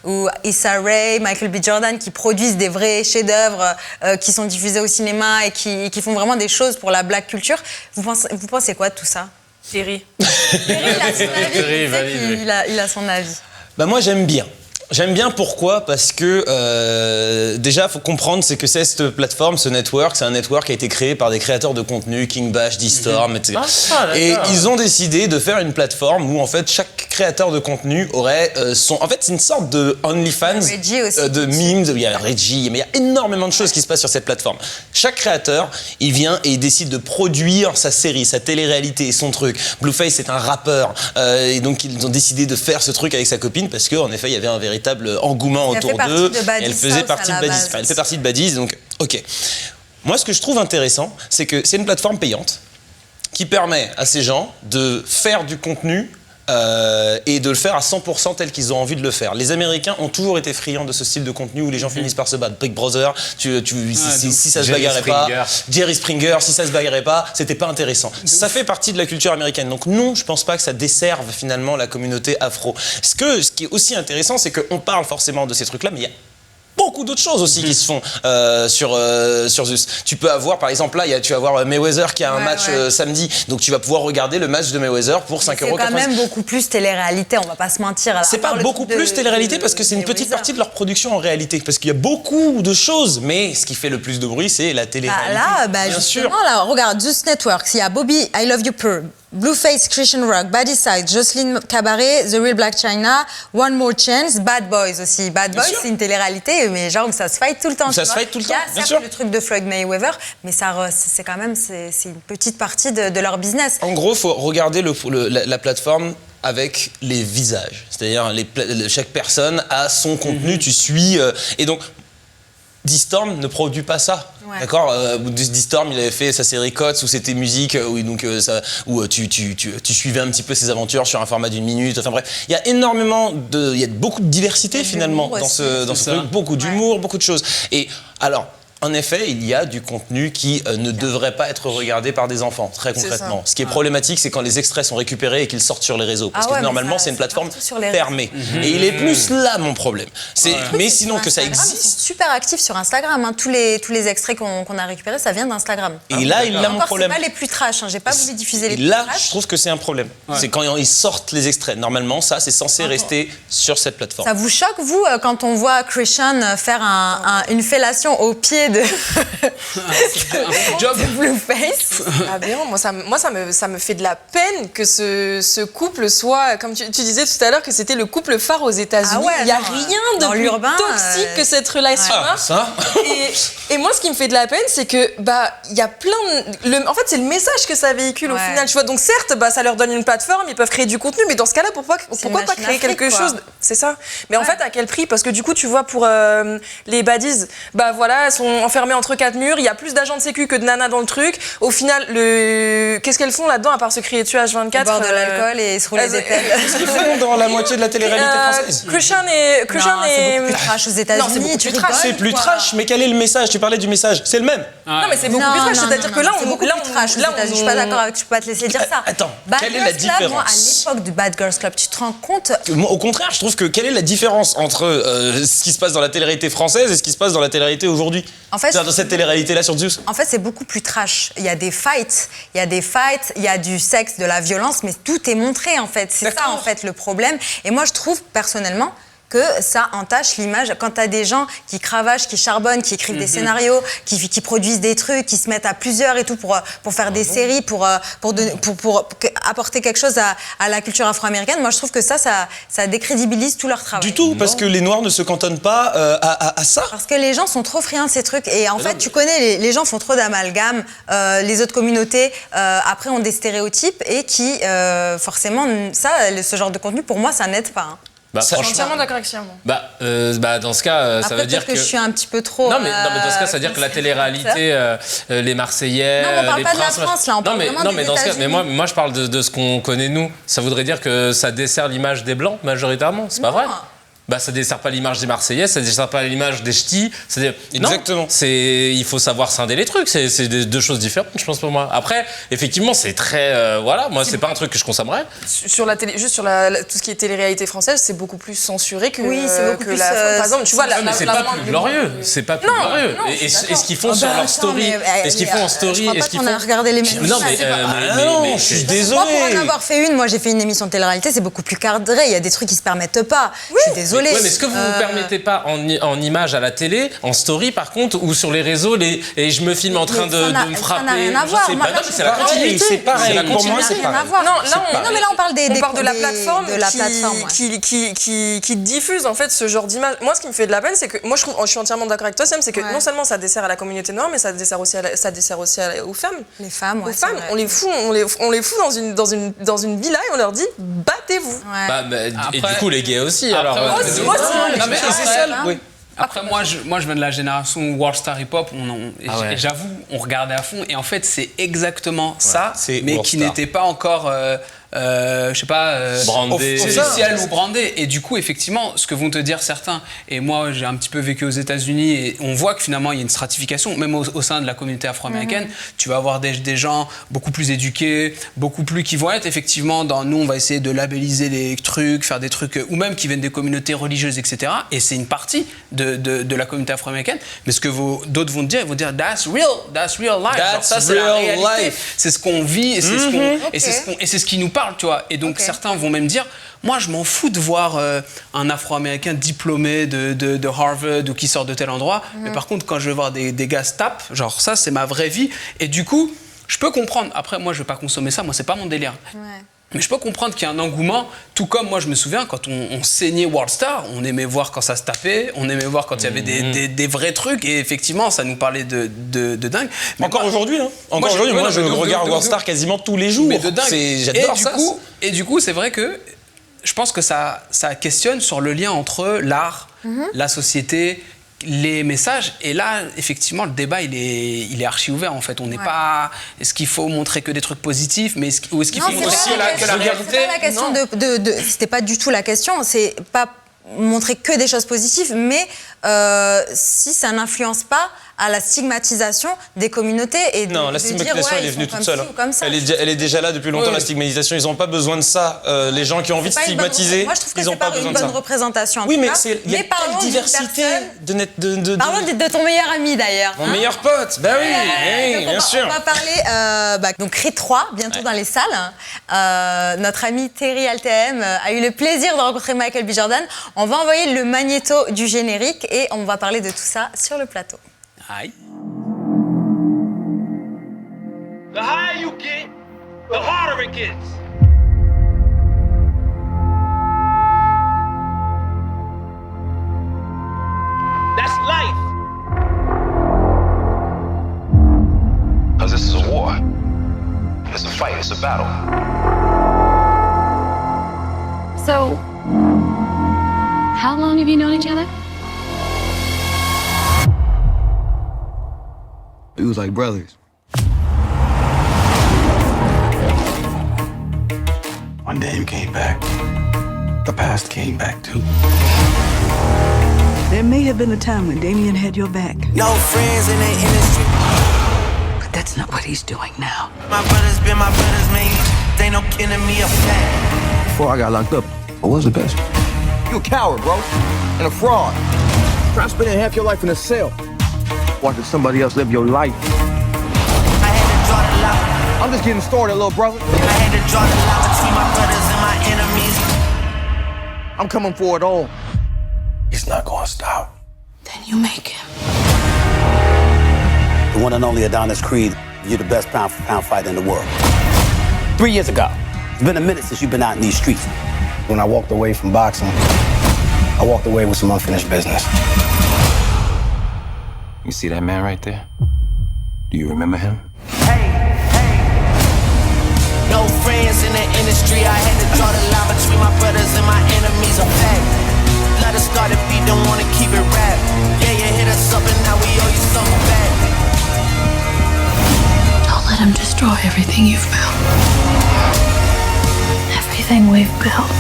ou Issa Rae, Michael B. Jordan, qui produisent des vrais chefs-d'œuvre qui sont diffusés au cinéma et qui font vraiment des choses pour la black culture? Vous pensez quoi de tout ça? Thierry. Il a son avis. Bah moi, j'aime bien. J'aime bien pourquoi? Parce que déjà, il faut comprendre, c'est que cette plateforme, ce network, c'est un network qui a été créé par des créateurs de contenu, King Bash, D-Storm, etc. Et ils ont décidé de faire une plateforme où en fait chaque créateur de contenu aurait en fait, c'est une sorte de OnlyFans, de memes, il y a Reggie, mais il y a énormément de choses qui se passent sur cette plateforme. Chaque créateur, il vient et il décide de produire sa série, sa télé-réalité, son truc. Blueface, c'est un rappeur, et donc ils ont décidé de faire ce truc avec sa copine parce qu'en effet, il y avait un véritable engouement autour d'eux. Elle faisait partie de Baddies. Elle fait partie de Baddies, donc ok. Moi, ce que je trouve intéressant, c'est que c'est une plateforme payante qui permet à ces gens de faire du contenu et de le faire à 100% tel qu'ils ont envie de le faire. Les Américains ont toujours été friands de ce style de contenu où les gens finissent par se battre. Big Brother, si ça se bagarrait pas, Jerry Springer, si ça se bagarrait pas, c'était pas intéressant. Ça fait partie de la culture américaine. Donc non, je pense pas que ça desserve finalement la communauté afro. Ce qui est aussi intéressant, c'est qu'on parle forcément de ces trucs-là, mais il y a beaucoup d'autres choses aussi qui se font sur Zeus. Tu peux avoir, par exemple, là, tu vas avoir Mayweather qui a un match samedi, donc tu vas pouvoir regarder le match de Mayweather pour 5 €. C'est quand même beaucoup plus télé-réalité, on va pas se mentir. C'est pas beaucoup plus télé-réalité parce que c'est une petite partie de leur production en réalité, parce qu'il y a beaucoup de choses, mais ce qui fait le plus de bruit, c'est la télé-réalité. Bien sûr. Là, regarde, Zeus Network, il y a Bobby, I Love You Purr, Blueface, Christian Rock, Baddies South, Jocelyn Cabaret, The Real Black China, One More Chance, Bad Boys aussi. Bad Boys, c'est une télé-réalité, mais genre où ça se fight tout le temps. Ça se fight tout le temps, bien sûr. Le truc de Floyd Mayweather, mais c'est quand même c'est une petite partie de leur business. En gros, il faut regarder la plateforme avec les visages. C'est-à-dire, chaque personne a son contenu, tu suis. Et donc, D-Storm ne produit pas ça. D'accord, D-Storm, il avait fait sa série Cots où c'était musique, où tu suivais un petit peu ses aventures sur un format d'1 minute. Enfin bref, il y a beaucoup de diversité finalement dans ce truc, beaucoup d'humour, beaucoup de choses. Et alors, En effet, il y a du contenu qui ne devrait pas être regardé par des enfants, très concrètement. Ce qui est problématique, c'est quand les extraits sont récupérés et qu'ils sortent sur les réseaux. Parce que normalement, c'est une plateforme fermée. Et il est plus là, mon problème. Mais sinon, que ça existe... Ils sont super actifs sur Instagram. Tous les extraits qu'on a récupérés, ça vient d'Instagram. Et là, il a mon problème. C'est pas les plus trash. J'ai pas voulu diffuser les plus là, trash. Je trouve que c'est un problème. C'est quand ils sortent les extraits. Normalement, ça, c'est censé rester sur cette plateforme. Ça vous choque, vous, quand on voit Christian faire une fellation au pied de Blueface? Aberrant. Moi, ça me fait de la peine que ce couple soit, comme tu disais tout à l'heure, que c'était le couple phare aux États-Unis. Il n'y a rien de plus toxique que cette relation-là. Et moi, ce qui me fait de la peine, c'est que il y a plein en fait, c'est le message que ça véhicule au final. Tu vois, donc certes, ça leur donne une plateforme, ils peuvent créer du contenu, mais dans ce cas-là, pourquoi pas créer quelque chose? C'est ça. Mais en fait, à quel prix? Parce que du coup, tu vois, pour les baddies, voilà, elles sont enfermées entre 4 murs. Il y a plus d'agents de sécu que de nanas dans le truc. Au final, qu'est-ce qu'elles font là-dedans à part se crier dessus H24? Boire de l'alcool et se rouler des pelles. Qu'est-ce qu'ils font dans la moitié de la télé-réalité française? Christian est beaucoup plus trash aux États-Unis. C'est plus trash, mais quel est le message? Tu parlais du message, c'est le même. Non, mais c'est beaucoup plus trash. C'est-à-dire que là, c'est beaucoup plus trash aux États-Unis. Je suis pas d'accord avec. Je peux pas te laisser dire ça. Attends, quelle est la différence? Moi, à l'époque du Bad Girls Club, tu te rends compte? Au contraire, je trouve que quelle est la différence entre ce qui se passe dans la télé-réalité française et ce qui se passe dans la télé-réalité aujourd'hui? En fait, dans cette télé-réalité-là sur Zeus. En fait, c'est beaucoup plus trash. Il y a des fights, il y a du sexe, de la violence, mais tout est montré en fait. C'est ça en fait le problème. Et moi, je trouve personnellement que ça entache l'image. Quand tu as des gens qui cravachent, qui charbonnent, qui écrivent des scénarios, qui produisent des trucs, qui se mettent à plusieurs et tout pour faire des séries, pour apporter quelque chose à la culture afro-américaine, moi je trouve que ça décrédibilise tout leur travail. Du tout, parce que les Noirs ne se cantonnent pas à ça. Parce que les gens sont trop friands de ces trucs. Et en fait, tu connais, les gens font trop d'amalgame. Les autres communautés, après, ont des stéréotypes et qui, forcément, ce genre de contenu, pour moi, ça n'aide pas. Je suis entièrement d'accord avec Simon. Dans ce cas, ça veut dire que je suis un petit peu trop. Non, mais dans ce cas, ça veut dire que la télé-réalité, les Marseillais, non, on parle les pas princes. De la France, là, on parle vraiment des dans ce cas, États-Unis. mais moi, je parle de ce qu'on connaît nous. Ça voudrait dire que ça dessert l'image des Blancs majoritairement. C'est pas vrai. Ça dessert pas l'image des Marseillais, ça dessert pas l'image des ch'tis. Exactement. Non, il faut savoir scinder les trucs. C'est deux choses différentes, je pense, pour moi. Après, effectivement, c'est très. Moi, c'est pas un truc que je consommerais. Sur la télé, juste sur tout ce qui est télé-réalité française, c'est beaucoup plus censuré que. Oui, c'est beaucoup plus. Par exemple, tu vois, mais c'est pas plus glorieux. C'est pas plus glorieux. Et ce qu'ils font sur leur story. Et ce qu'ils font en story. Je crois pas qu'on a regardé les mêmes. Non, mais je suis désolé. Moi, pour en avoir fait une, j'ai fait une émission de télé-réalité, c'est beaucoup plus cadré. Il y a des trucs qui se permettent pas. Je suis désolée. Ouais, mais est-ce que vous ne vous permettez pas en image à la télé, en story par contre, ou sur les réseaux, et je me filme en train de me frapper? Ça n'a rien à voir. C'est la continuité. C'est pareil. Pour moi, c'est pareil. Non, mais là, on parle de la plateforme qui diffuse en fait ce genre d'image. Moi, ce qui me fait de la peine, c'est que je suis entièrement d'accord avec toi, Sam, c'est que non seulement ça dessert à la communauté noire, mais ça dessert aussi aux femmes. Les femmes, aux femmes, on les fout dans une villa et on leur dit battez-vous. Et du coup, les gays aussi. Alors. Après, moi, je viens de la génération Worldstar Hip Hop, et j'avoue, on regardait à fond, et en fait, c'est exactement ça, mais qui n'était pas encore, brandé, officiel ou brandé. Et du coup, effectivement, ce que vont te dire certains, et moi, j'ai un petit peu vécu aux États-Unis, et on voit que finalement, il y a une stratification, même au sein de la communauté afro-américaine. Tu vas avoir des gens beaucoup plus éduqués, beaucoup plus qui vont être effectivement nous, on va essayer de labelliser les trucs, faire des trucs, ou même qui viennent des communautés religieuses, etc. Et c'est une partie de la communauté afro-américaine. Mais ce que d'autres vont te dire, ils vont dire that's real life. Ça, c'est la réalité. C'est ce qu'on vit, et c'est ce qui nous parle, tu vois. Et donc certains vont même dire, moi je m'en fous de voir un Afro-Américain diplômé de Harvard ou qui sort de tel endroit, mais par contre quand je vais voir des gars se tapent, genre ça c'est ma vraie vie, et du coup je peux comprendre. Après moi je vais pas consommer ça, moi c'est pas mon délire. Mais je peux comprendre qu'il y a un engouement, tout comme moi je me souviens quand on saignait Worldstar, on aimait voir quand ça se tapait, on aimait voir quand il y avait des vrais trucs, et effectivement ça nous parlait de dingue. Mais encore aujourd'hui, moi je regarde Worldstar quasiment tous les jours. Mais de dingue. J'adore ça. Et du coup c'est vrai que je pense que ça questionne sur le lien entre l'art, la société, les messages, et là effectivement le débat il est archi ouvert en fait. On n'est pas, est-ce qu'il faut montrer que des trucs positifs, mais est-ce qu'il faut montrer que la réalité? C'était pas la question c'était pas du tout la question, c'est pas montrer que des choses positives, mais si ça n'influence pas à la stigmatisation des communautés et non, la stigmatisation, elle est venue toute seule. Elle est déjà là depuis longtemps, la stigmatisation. Ils n'ont pas besoin de ça. Les gens qui ont envie de stigmatiser, moi, je trouve que ils n'ont pas besoin de ça. une bonne représentation. Oui, mais il y a telle diversité de... Parlons de ton meilleur ami d'ailleurs. Mon meilleur pote, bah oui, bien sûr. On va parler donc Creed 3, bientôt dans les salles. Notre ami Terry Altm a eu le plaisir de rencontrer Michael B. Jordan. On va envoyer le magnéto du générique et on va parler de tout ça sur le plateau. Aïe. The higher you get, the harder it gets. That's life. Because this is a war. It's a fight, it's a battle. So, how long have you known each other? We was like brothers. One day you came back. The past came back too. There may have been a time when Damien had your back. No friends in the industry. But that's not what he's doing now. My brothers been my brothers, man. They no kidding me a fact. Before I got locked up, I was the best. You a coward, bro. And a fraud. Try spending half your life in a cell. Watching somebody else live your life. I had to draw the line. I'm just getting started, little brother. I had to draw the line between my brothers and my enemies. I'm coming for it all. It's not gonna stop. Then you make him. The one and only Adonis Creed, you're the best pound-for-pound fighter in the world. 3 years ago, it's been a minute since you've been out in these streets. When I walked away from boxing, I walked away with some unfinished business. You see that man right there? Do you remember him? No friends in the industry. I had to draw the line between my brothers and my enemies. A fact. Let us start if we don't wanna keep it rap. Yeah, you hit us up and now we owe you something back. Don't let him destroy everything you've built. Everything we've built.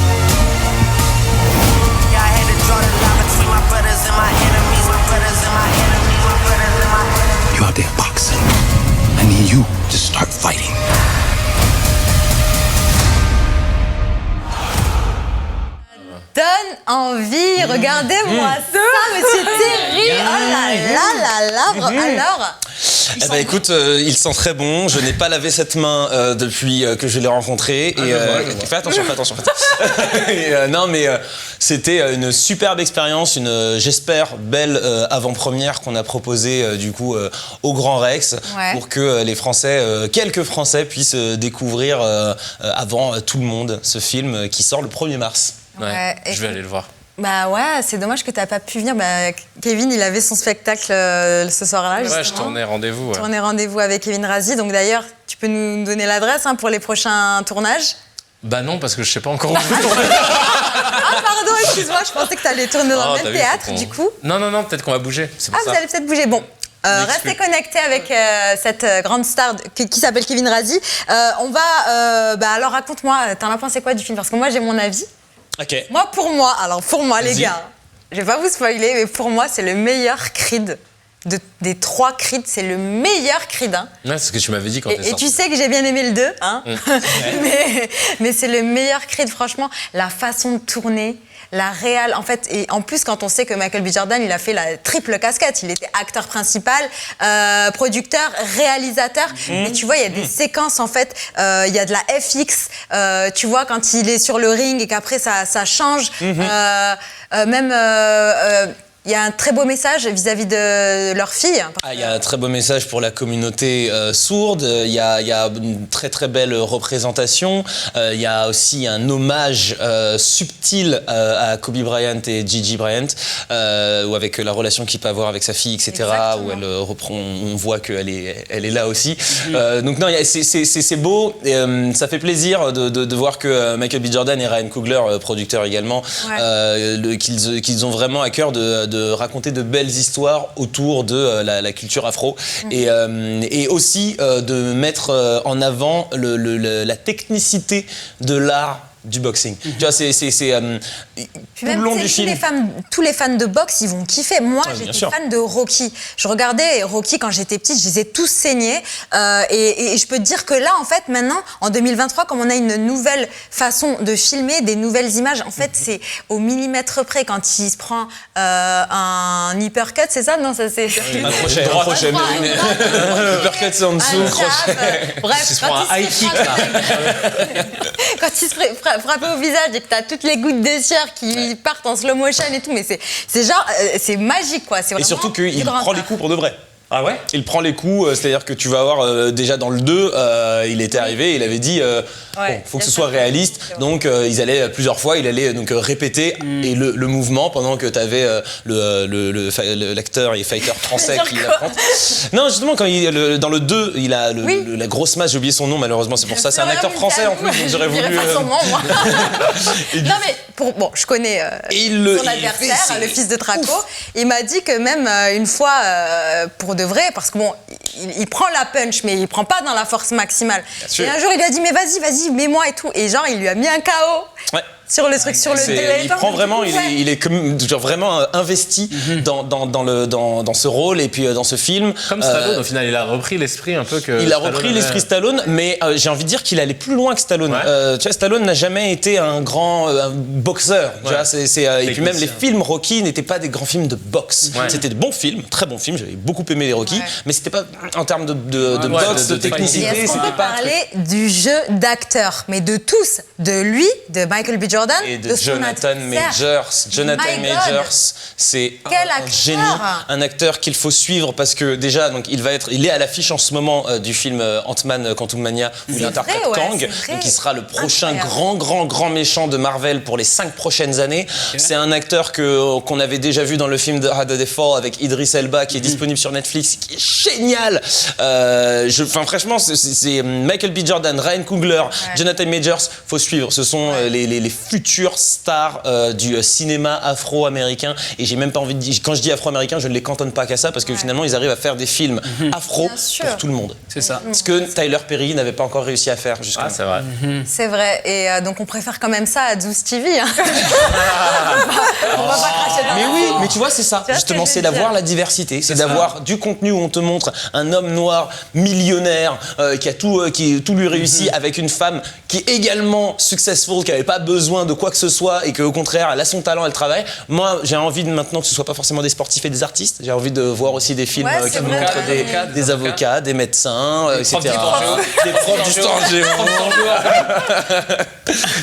Yeah, I had to draw the line between my brothers and my enemies. My brothers and my enemies. My brothers and my enemies. You out there boxing. I need you to start fighting. Donne envie, regardez-moi ça, monsieur Terry. Oh là là. Alors, eh ben écoute, il sent très bon. Je n'ai pas lavé cette main depuis que je l'ai rencontré. Et fais attention. Non, mais c'était une superbe expérience, j'espère, belle avant-première qu'on a proposée du coup au Grand Rex pour que les Français, quelques Français, puissent découvrir avant tout le monde ce film qui sort le 1er mars. Ouais, je vais aller le voir. Bah ouais, c'est dommage que t'as pas pu venir. Bah, Kevin, il avait son spectacle ce soir-là. Ouais, je tournais rendez-vous. Ouais. Tournais rendez-vous avec Kevin Razi. Donc d'ailleurs, tu peux nous donner l'adresse pour les prochains tournages? Bah non, parce que je sais pas encore où je vais tourner. Ah pardon, excuse-moi, je pensais que t'allais tourner dans le même théâtre, du coup. Non, peut-être qu'on va bouger. C'est pour ça. Vous allez peut-être bouger. Bon. Restez connectés avec cette grande star qui s'appelle Kevin Razi. On va... alors raconte-moi, t'en as pensé quoi du film? Parce que moi, j'ai mon avis. Ok. Pour moi, les gars, je vais pas vous spoiler, mais pour moi, c'est le meilleur Creed. Des 3 Creed, c'est le meilleur Creed. Hein. Ouais, c'est ce que tu m'avais dit quand t'es sorti. Et tu sais que j'ai bien aimé le 2, hein. mais c'est le meilleur Creed, franchement. La façon de tourner, la réal, en fait, et en plus, quand on sait que Michael B. Jordan, il a fait la triple casquette. Il était acteur principal, producteur, réalisateur. Et tu vois, il y a des séquences, en fait, il y a de la FX. Tu vois, quand il est sur le ring et qu'après, ça change. Il y a un très beau message vis-à-vis de leur fille. Il y a un très beau message pour la communauté sourde. Il y a une très très belle représentation. Il y a aussi un hommage subtil à Kobe Bryant et Gigi Bryant, ou avec la relation qu'il peut avoir avec sa fille, etc. Exactement. Où elle reprend, on voit qu'elle est là aussi. Donc non, c'est beau. Et, ça fait plaisir de voir que Michael B. Jordan et Ryan Coogler, producteur également, qu'ils ont vraiment à cœur de raconter de belles histoires autour de la culture afro et aussi de mettre en avant la technicité de l'art du boxing. Tu vois, c'est tout le long du film. Tous les fans de boxe, ils vont kiffer. Moi, j'étais fan de Rocky. Je regardais Rocky quand j'étais petite, je les ai tous saignés. Et je peux te dire que là, en fait, maintenant, en 2023, comme on a une nouvelle façon de filmer, des nouvelles images, en fait, c'est au millimètre près. Quand il se prend un uppercut, c'est ça? Non, ça c'est... Un crochet, mais uppercut, c'est en dessous, crochet. Bref, il se prend un high kick, là. Quand il se frappe au visage et que t'as toutes les gouttes de sueur qui partent en slow motion et tout, mais c'est genre, c'est magique, quoi. Et surtout qu'il prend les coups pour de vrai. Ah ouais? Il prend les coups, c'est-à-dire que tu vas voir déjà dans le 2, il était arrivé, il avait dit faut que ce soit réaliste. Donc ils allaient plusieurs fois, il allait donc répéter et le mouvement pendant que tu avais l'acteur et fighter français qui l'affronte. Non, justement quand dans le 2, il a la grosse masse, j'ai oublié son nom malheureusement, c'est pour ça, c'est un acteur français en plus, donc j'aurais voulu Non mais je connais son adversaire, le fils de Draco. Il m'a dit que même une fois pour de vrai, parce que il prend la punch, mais il prend pas dans la force maximale. Et un jour, il lui a dit, mais vas-y, mets-moi et tout. Et genre, il lui a mis un KO. Ouais. Sur le truc, sur le téléphone. Il prend vraiment, il est comme, genre vraiment investi dans ce rôle et puis dans ce film. Comme Stallone, au final, il a repris l'esprit un peu que. Il a repris l'esprit Stallone, mais j'ai envie de dire qu'il allait plus loin que Stallone. Ouais. Tu vois, Stallone n'a jamais été un grand boxeur. Ouais. Tu vois, et puis même les films Rocky n'étaient pas des grands films de boxe. Ouais. C'était de bons films, très bons films. J'avais beaucoup aimé les Rocky, mais c'était pas en termes de boxe, de technicité. Est-ce qu'on peut parler du jeu d'acteur, mais de tous, de lui, de Michael B. Jordan et de Jonathan Majors. Jonathan Majors, c'est un génie, un acteur qu'il faut suivre parce que déjà, donc il est à l'affiche en ce moment du film Ant-Man Quantumania où il interprète Kang, donc il sera le prochain grand méchant de Marvel pour les 5 prochaines années. Okay. C'est un acteur qu'on avait déjà vu dans le film de How the Fall avec Idris Elba qui est disponible sur Netflix, qui est génial. Franchement, c'est Michael B. Jordan, Ryan Coogler, Jonathan Majors, faut suivre. Ce sont les futurs stars du cinéma afro-américain, et j'ai même pas envie de dire, quand je dis afro-américain, je ne les cantonne pas qu'à ça parce que finalement ils arrivent à faire des films afro pour tout le monde. C'est ça. Ce que Tyler Perry n'avait pas encore réussi à faire jusqu'à c'est vrai. C'est vrai, et donc on préfère quand même ça à Zeus TV. Hein. On va pas cracher dans mais oui, mais tu vois, c'est ça, justement, c'est d'avoir la diversité, c'est d'avoir du contenu où on te montre un homme noir millionnaire qui tout lui réussit avec une femme qui est également successful, qui n'avait pas besoin de quoi que ce soit et qu'au contraire elle a son talent, elle travaille. Moi j'ai envie maintenant que ce soit pas forcément des sportifs et des artistes, j'ai envie de voir aussi des films qui montrent des avocats, des médecins, etc. Des profs d'histoire géo.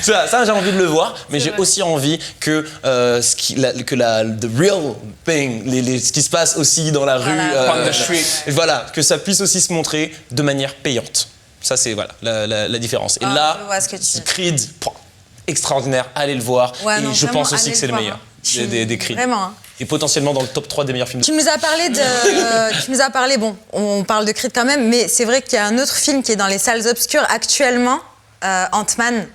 Ça j'ai envie de le voir, mais j'ai aussi envie que the real thing, ce qui se passe aussi dans la rue, voilà, que ça puisse aussi se montrer de manière payante. Ça c'est la différence. Et là, Creed, extraordinaire, allez le voir. Ouais, et je pense aussi que c'est le meilleur des Creed. Vraiment. Hein. Et potentiellement dans le top 3 des meilleurs films. Tu nous as parlé on parle de Creed quand même, mais c'est vrai qu'il y a un autre film qui est dans les salles obscures actuellement, Ant-Man.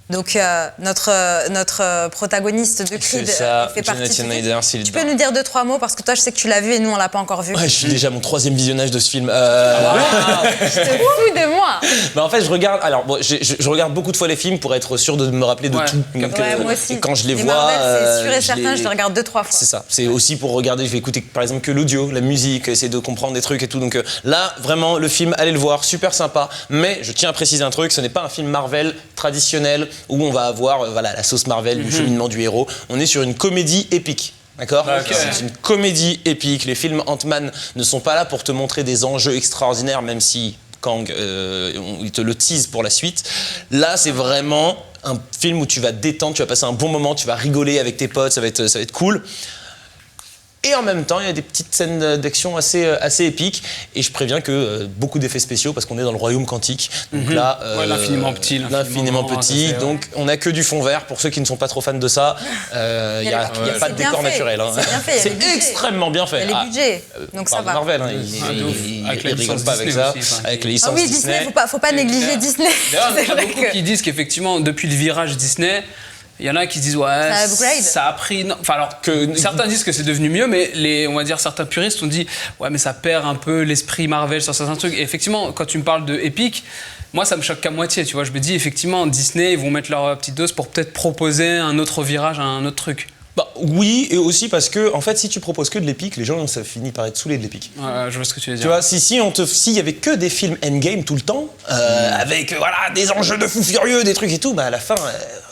Donc notre protagoniste de Creed fait partie Jonathan Majors. Tu peux nous dire 2-3 mots parce que toi je sais que tu l'as vu et nous on l'a pas encore vu. Ouais, je suis déjà à mon 3e visionnage de ce film. Je te fous de moi. Bah en fait je regarde beaucoup de fois les films pour être sûr de me rappeler de tout. Donc, moi aussi. Et quand je les vois, Marvel, c'est sûr et certain, je les regarde 2-3 fois. C'est ça. C'est aussi pour regarder. Je vais écouter par exemple que l'audio, la musique, essayer de comprendre des trucs et tout. Donc là vraiment le film, allez le voir, super sympa. Mais je tiens à préciser un truc, ce n'est pas un film Marvel traditionnel où on va avoir la sauce Marvel du cheminement du héros. On est sur une comédie épique. D'accord ? C'est une comédie épique. Les films Ant-Man ne sont pas là pour te montrer des enjeux extraordinaires, même si Kang, il te le tease pour la suite. Là, c'est vraiment un film où tu vas te détendre, tu vas passer un bon moment, tu vas rigoler avec tes potes, ça va être cool. Et en même temps, il y a des petites scènes d'action assez épiques. Et je préviens que beaucoup d'effets spéciaux parce qu'on est dans le royaume quantique. Donc là, l'infiniment petit. L'infiniment petit. Donc on n'a que du fond vert. Pour ceux qui ne sont pas trop fans de ça, il n'y a pas de décor naturel. Hein. C'est extrêmement bien fait. Il y a les budgets. Donc ça va. Marvel, hein, ils rigolent pas avec ça. Avec les licences Disney. Faut pas négliger Disney. D'ailleurs, il y a beaucoup qui disent qu'effectivement, depuis le virage Disney, Il y en a qui disent ça a pris. Enfin alors que certains disent que c'est devenu mieux, mais on va dire certains puristes ont dit mais ça perd un peu l'esprit Marvel sur certains trucs. Et effectivement, quand tu me parles de Epic, moi ça me choque qu'à moitié. Tu vois, je me dis effectivement Disney ils vont mettre leur petite dose pour peut-être proposer un autre virage, un autre truc. Oui, et aussi parce que, en fait, si tu proposes que de l'épique, les gens, ça finit par être saoulés de l'épique. Je vois ce que tu veux dire. Tu vois, s'il y avait que des films endgame tout le temps, avec des enjeux de fous furieux, des trucs et tout, à la fin,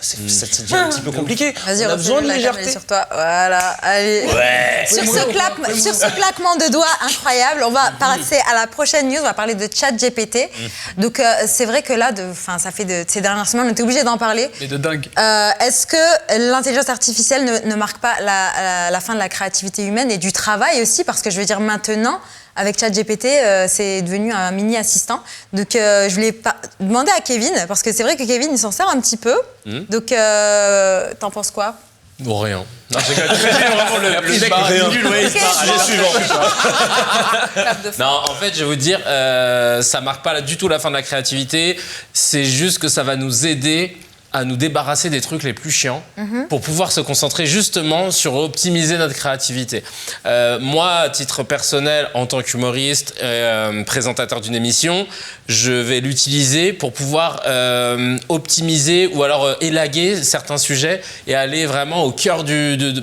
ça devient un petit peu compliqué. Vas-y, on a besoin de légèreté. Sur toi, voilà, allez. Ouais. Sur ce claquement de doigts incroyable, on va passer à la prochaine news. On va parler de ChatGPT. Donc, c'est vrai que là, ça fait ces dernières semaines, on était obligé d'en parler. Mais de dingue. Est-ce que l'intelligence artificielle ne marque pas la fin de la créativité humaine et du travail aussi, parce que je veux dire maintenant avec ChatGPT c'est devenu un mini assistant. Donc je voulais demander à Kevin, parce que c'est vrai que Kevin il s'en sert un petit peu. Donc t'en penses quoi? Bon, rien. Non, j'ai vraiment le mec nul, ouais, allez, suivant. Non, en fait, je vais vous dire, ça marque pas du tout la fin de la créativité. C'est juste que ça va nous aider à nous débarrasser des trucs les plus chiants pour pouvoir se concentrer justement sur optimiser notre créativité. Moi, à titre personnel, en tant qu'humoriste, présentateur d'une émission, je vais l'utiliser pour pouvoir optimiser ou alors élaguer certains sujets et aller vraiment au cœur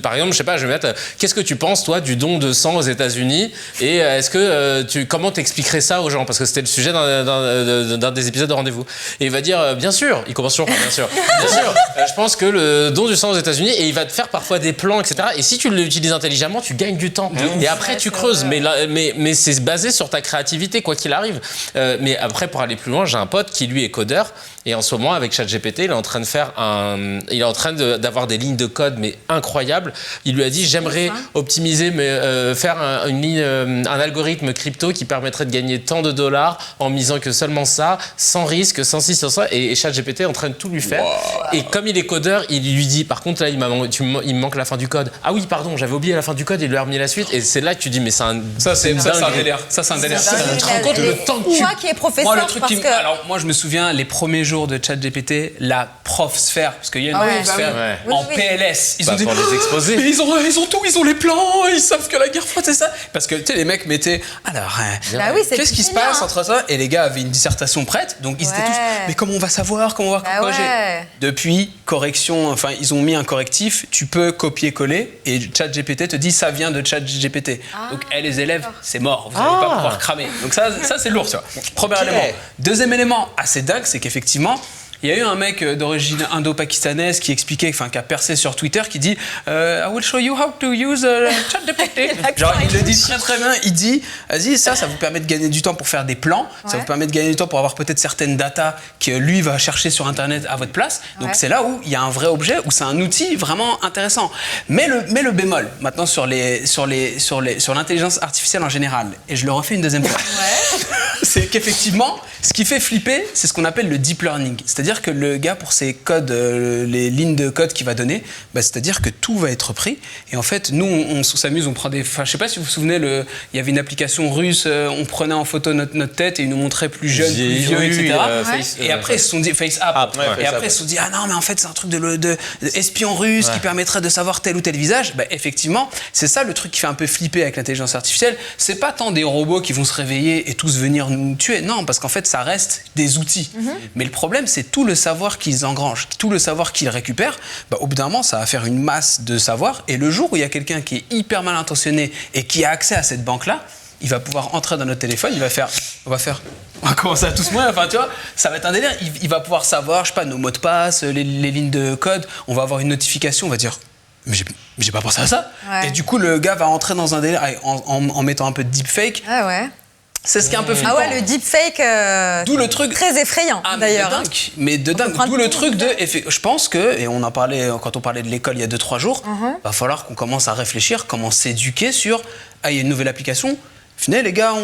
par exemple, je sais pas, je vais mettre qu'est-ce que tu penses toi du don de sang aux États-Unis et est-ce que comment t'expliquerais ça aux gens, parce que c'était le sujet d'un des épisodes de Rendez-vous. Et il va dire bien sûr, il commence toujours par bien sûr. Bien sûr, je pense que le don du sang aux États-Unis, et il va te faire parfois des plans, etc. Et si tu l'utilises intelligemment, tu gagnes du temps. Et après, tu creuses. Mais c'est basé sur ta créativité, quoi qu'il arrive. Mais après, pour aller plus loin, j'ai un pote qui, lui, est codeur. Et en ce moment, avec ChatGPT, il est en train d'avoir des lignes de code, mais incroyables. Il lui a dit, j'aimerais optimiser, faire un algorithme crypto qui permettrait de gagner tant de dollars en misant que seulement ça, sans risque, sans ci, sans ça. Et ChatGPT est en train de tout lui faire. Wow. Et comme il est codeur, il lui dit, par contre, là, il me manque la fin du code. Ah oui, pardon, j'avais oublié la fin du code, il lui a remis la suite. Et c'est là que tu dis, mais c'est un délire. Ça, c'est un délire. Ça, c'est un délire. Tu te rends compte le temps que moi qui est professeur, Alors, moi, je me souviens, les premiers jours de ChatGPT, la prof sphère, parce qu'il y a une prof sphère en PLS. Ils ont dit, pour les exposer. Mais ils ont tout, ils ont les plans, ils savent que la guerre froide, c'est ça. Parce que, tu sais, les mecs mettaient, alors, qu'est-ce qui se passe entre ça? Et les gars avaient une dissertation prête, donc ils étaient tous, mais comment on va savoir, comment on va corriger? Depuis, correction, enfin, ils ont mis un correctif, tu peux copier-coller, et ChatGPT te dit, ça vient de ChatGPT. Donc, les élèves, c'est mort, vous n'allez pas pouvoir cramer. Donc ça c'est lourd, tu vois. Premier élément. Deuxième élément assez dingue, c'est qu'effectivement, il y a eu un mec d'origine indo-pakistanaise qui expliquait, qui a percé sur Twitter, qui dit I will show you how to use ChatGPT. Genre, il le dit très très bien. Il dit, vas-y, ça vous permet de gagner du temps pour faire des plans, ça vous permet de gagner du temps pour avoir peut-être certaines datas que lui va chercher sur Internet à votre place. Donc c'est là où il y a un vrai objet, où c'est un outil vraiment intéressant. Mais le bémol, maintenant sur l'intelligence artificielle en général, et je le refais une deuxième fois, c'est qu'effectivement, ce qui fait flipper, c'est ce qu'on appelle le deep learning. C'est-à-dire que le gars, pour ses codes, les lignes de code qu'il va donner, c'est-à-dire que tout va être pris. Et en fait, nous, on s'amuse, on prend des... Enfin, je sais pas si vous vous souvenez, il y avait une application russe, on prenait en photo notre tête et il nous montrait plus jeune, plus vieux, etc. Et après, ils se sont dit... FaceApp. Et après, ils se sont dit, ah non, mais en fait, c'est un truc de espion russe qui permettrait de savoir tel ou tel visage. Effectivement, c'est ça le truc qui fait un peu flipper avec l'intelligence artificielle. C'est pas tant des robots qui vont se réveiller et tous venir nous tuer. Non, parce qu'en fait, ça reste des outils. Mais le problème, c'est tout le savoir qu'ils engrangent, tout le savoir qu'ils récupèrent. Au bout d'un moment, ça va faire une masse de savoir. Et le jour où il y a quelqu'un qui est hyper mal intentionné et qui a accès à cette banque-là, il va pouvoir entrer dans notre téléphone, on va commencer à tous mourir, enfin tu vois, ça va être un délire. Il va pouvoir savoir, je sais pas, nos mots de passe, les lignes de code. On va avoir une notification, on va dire, mais j'ai pas pensé à ça. Et du coup, le gars va entrer dans un délire en mettant un peu de deepfake. C'est ce qui est un peu flippant. Le deepfake, d'où le truc très effrayant d'ailleurs. Mais de dingue. D'où le truc de... Je pense que, et on en parlait quand on parlait de l'école il y a 2-3 jours, va falloir qu'on commence à réfléchir, comment s'éduquer sur, il y a une nouvelle application, venez les gars,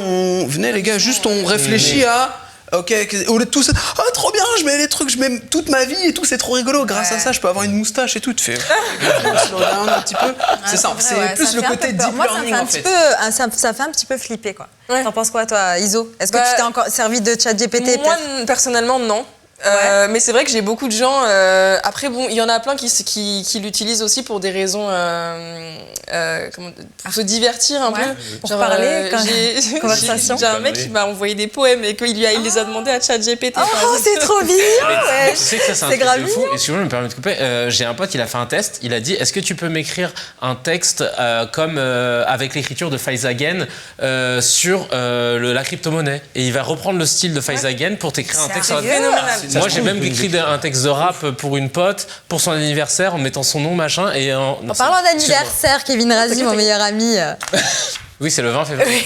juste on réfléchit à... Ok, au lieu de tout ça, trop bien, je mets les trucs, je mets toute ma vie et tout, c'est trop rigolo. Grâce à ça, je peux avoir une moustache et tout. Tu fais un petit peu. C'est ça, c'est plus le côté deep learning en fait. Ça fait un petit peu flipper quoi. T'en penses quoi toi, Iso? Est-ce que tu t'es encore servi de ChatGPT? Moi, personnellement, non. Mais c'est vrai que j'ai beaucoup de gens. Après, bon, il y en a plein qui l'utilisent aussi pour des raisons pour se divertir un peu. Pour parler, conversation. J'ai un mec qui m'a envoyé des poèmes et qu'il les a demandé à ChatGPT. Oh, c'est trop mignon. Tu sais que ça, c'est grave de fou. Excuse-moi, je me permets de couper. J'ai un pote, il a fait un test. Il a dit, est-ce que tu peux m'écrire un texte comme avec l'écriture de Faizagen sur la crypto-monnaie? Et il va reprendre le style de Faizagen pour t'écrire un texte. Moi, j'ai même écrit un texte de rap pour une pote, pour son anniversaire, en mettant son nom, machin. Et en parlant d'anniversaire, Kevin Razi, mon meilleur ami. Oui, c'est le 20 février.